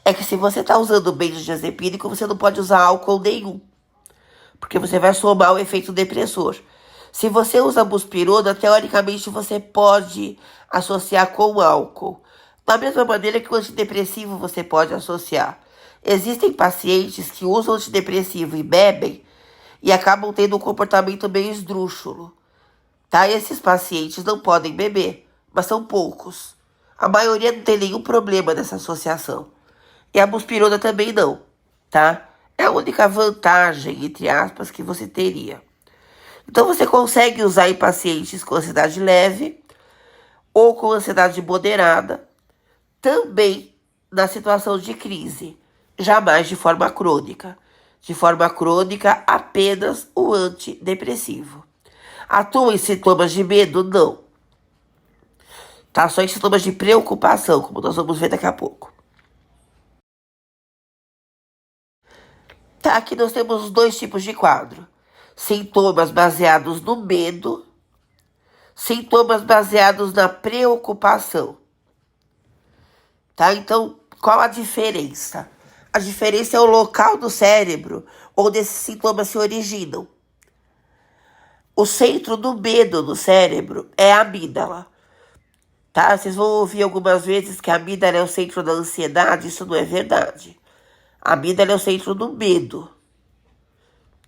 Speaker 1: é que se você está usando benzodiazepínico, você não pode usar álcool nenhum, porque você vai somar o efeito depressor. Se você usa buspirona, teoricamente você pode associar com o álcool. Da mesma maneira que o antidepressivo você pode associar. Existem pacientes que usam antidepressivo e bebem e acabam tendo um comportamento meio esdrúxulo. Tá? Esses pacientes não podem beber, mas são poucos. A maioria não tem nenhum problema nessa associação. E a buspirona também não, tá? É a única vantagem, entre aspas, que você teria. Então você consegue usar em pacientes com ansiedade leve ou com ansiedade moderada, também na situação de crise, jamais de forma crônica. De forma crônica, apenas o antidepressivo. Atua em sintomas de medo? Não. Tá? Só em sintomas de preocupação, como nós vamos ver daqui a pouco. Tá, aqui nós temos dois tipos de quadro. Sintomas baseados no medo, sintomas baseados na preocupação. Tá? Então, qual a diferença? A diferença é o local do cérebro onde esses sintomas se originam. O centro do medo do cérebro é a amígdala. Tá? Vocês vão ouvir algumas vezes que a amígdala é o centro da ansiedade. Isso não é verdade. A amígdala é o centro do medo.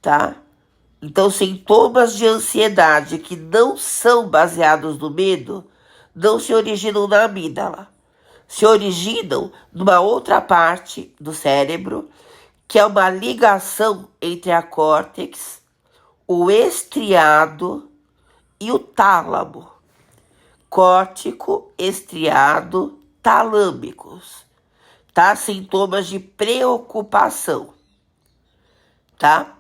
Speaker 1: Tá? Então, sintomas de ansiedade que não são baseados no medo não se originam na amígdala. Se originam numa outra parte do cérebro, que é uma ligação entre a córtex, o estriado e o tálamo. Córtico, estriado, talâmicos. Tá? Sintomas de preocupação. Tá?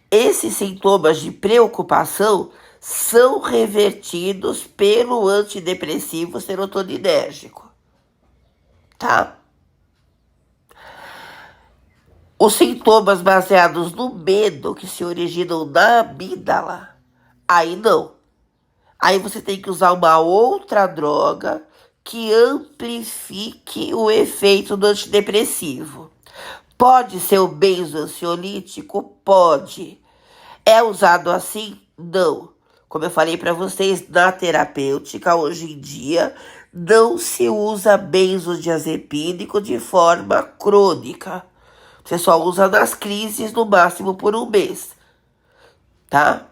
Speaker 1: Esses sintomas de preocupação são revertidos pelo antidepressivo serotoninérgico. Tá? Os sintomas baseados no medo que se originam na amígdala, aí não. Aí você tem que usar uma outra droga que amplifique o efeito do antidepressivo. Pode ser o benzoansiolítico? Pode. É usado assim? Não. Como eu falei para vocês, na terapêutica, hoje em dia, não se usa benzodiazepínico de forma crônica. Você só usa nas crises, no máximo por um mês. Tá?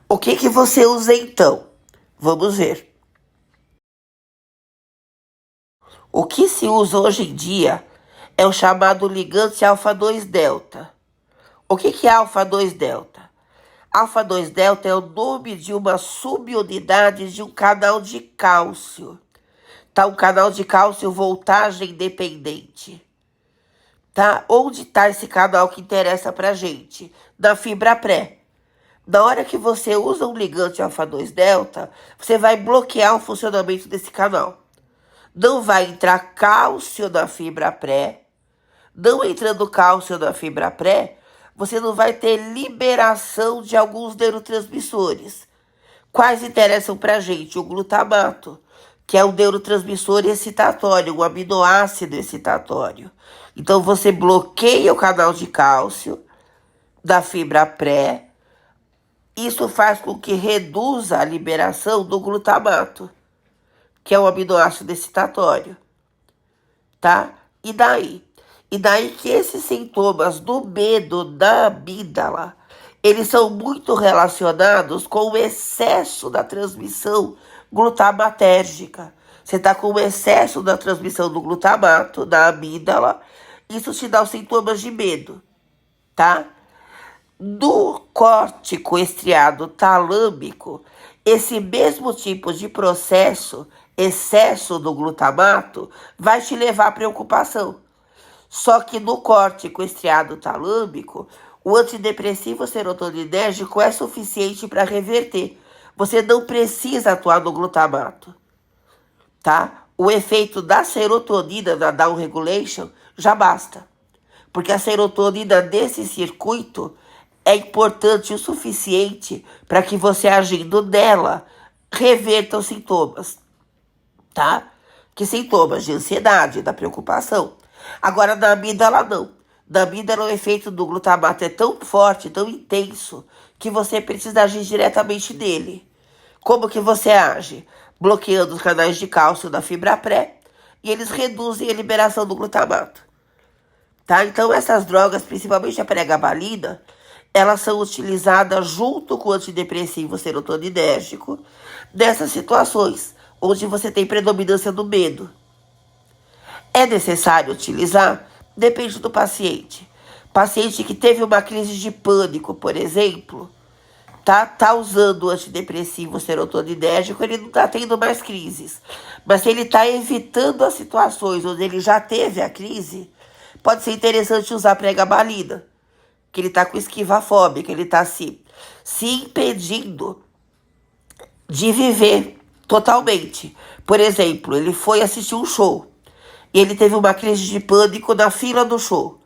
Speaker 1: O que você usa então? Vamos ver. O que se usa hoje em dia é o chamado ligante alfa-2-delta. O que é alfa-2-delta? Alfa-2-delta é o nome de uma subunidade de um canal de cálcio. Tá? Um canal de cálcio voltagem dependente. Tá? Onde está esse canal que interessa pra gente? Na fibra pré. Na hora que você usa um ligante alfa-2-delta, você vai bloquear o funcionamento desse canal. Não vai entrar cálcio na fibra pré. Não entrando cálcio na fibra pré, você não vai ter liberação de alguns neurotransmissores. Quais interessam pra gente? O glutamato, que é um neurotransmissor excitatório, um aminoácido excitatório. Então, você bloqueia o canal de cálcio da fibra pré. Isso faz com que reduza a liberação do glutamato, que é um aminoácido excitatório. Tá? E daí? E daí que esses sintomas do medo da amígdala, eles são muito relacionados com o excesso da transmissão glutamatérgica. Você está com o excesso da transmissão do glutamato da amígdala, isso te dá os sintomas de medo, tá? Do córtico estriado talâmico, esse mesmo tipo de processo, excesso do glutamato, vai te levar à preocupação. Só que no córtico estriado talâmico, O antidepressivo serotoninérgico é suficiente para reverter. Você não precisa atuar no glutamato, tá? O efeito da serotonina na down regulation já basta. Porque a serotonina desse circuito é importante o suficiente para que você, agindo nela, reverta os sintomas, tá? Que sintomas de ansiedade, da preocupação. Agora, na amígdala, não. Na amígdala, o efeito do glutamato é tão forte, tão intenso, que você precisa agir diretamente nele. Como que você age? Bloqueando os canais de cálcio da fibra pré, e eles reduzem a liberação do glutamato. Tá? Então, essas drogas, principalmente a pregabalina, elas são utilizadas junto com o antidepressivo serotoninérgico nessas situações onde você tem predominância do medo. É necessário utilizar? Depende do paciente. Paciente que teve uma crise de pânico, por exemplo, tá usando o antidepressivo serotoninérgico, ele não tá tendo mais crises. Mas se ele tá evitando as situações onde ele já teve a crise, pode ser interessante usar pregabalina, que ele tá com esquiva fóbica, ele tá se impedindo de viver totalmente. Por exemplo, ele foi assistir um show e ele teve uma crise de pânico na fila do show.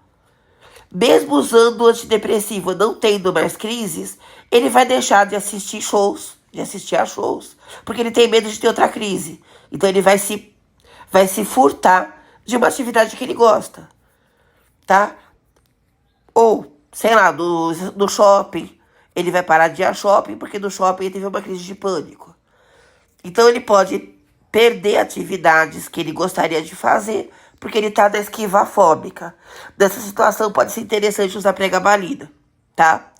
Speaker 1: Mesmo usando o antidepressivo, não tendo mais crises, ele vai deixar de assistir a shows, porque ele tem medo de ter outra crise. Então ele vai se furtar de uma atividade que ele gosta, tá? Ou, sei lá, no shopping, ele vai parar de ir a shopping porque no shopping ele teve uma crise de pânico. Então ele pode perder atividades que ele gostaria de fazer porque ele está na esquiva fóbica. Nessa situação pode ser interessante usar pregabalina, tá?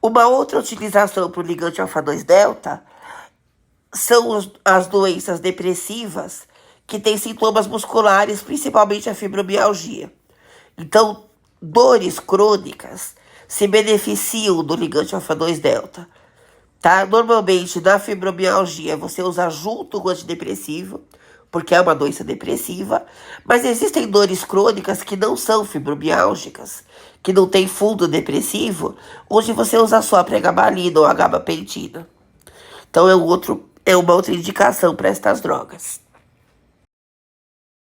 Speaker 1: Uma outra utilização para o ligante alfa-2 delta são as doenças depressivas que têm sintomas musculares, principalmente a fibromialgia. Então, dores crônicas se beneficiam do ligante alfa-2 delta, tá? Normalmente, na fibromialgia, você usa junto com o antidepressivo, porque é uma doença depressiva, mas existem dores crônicas que não são fibromiálgicas, que não tem fundo depressivo, onde você usa só a pregabalina ou a gabapentina. Então, é uma outra indicação para estas drogas.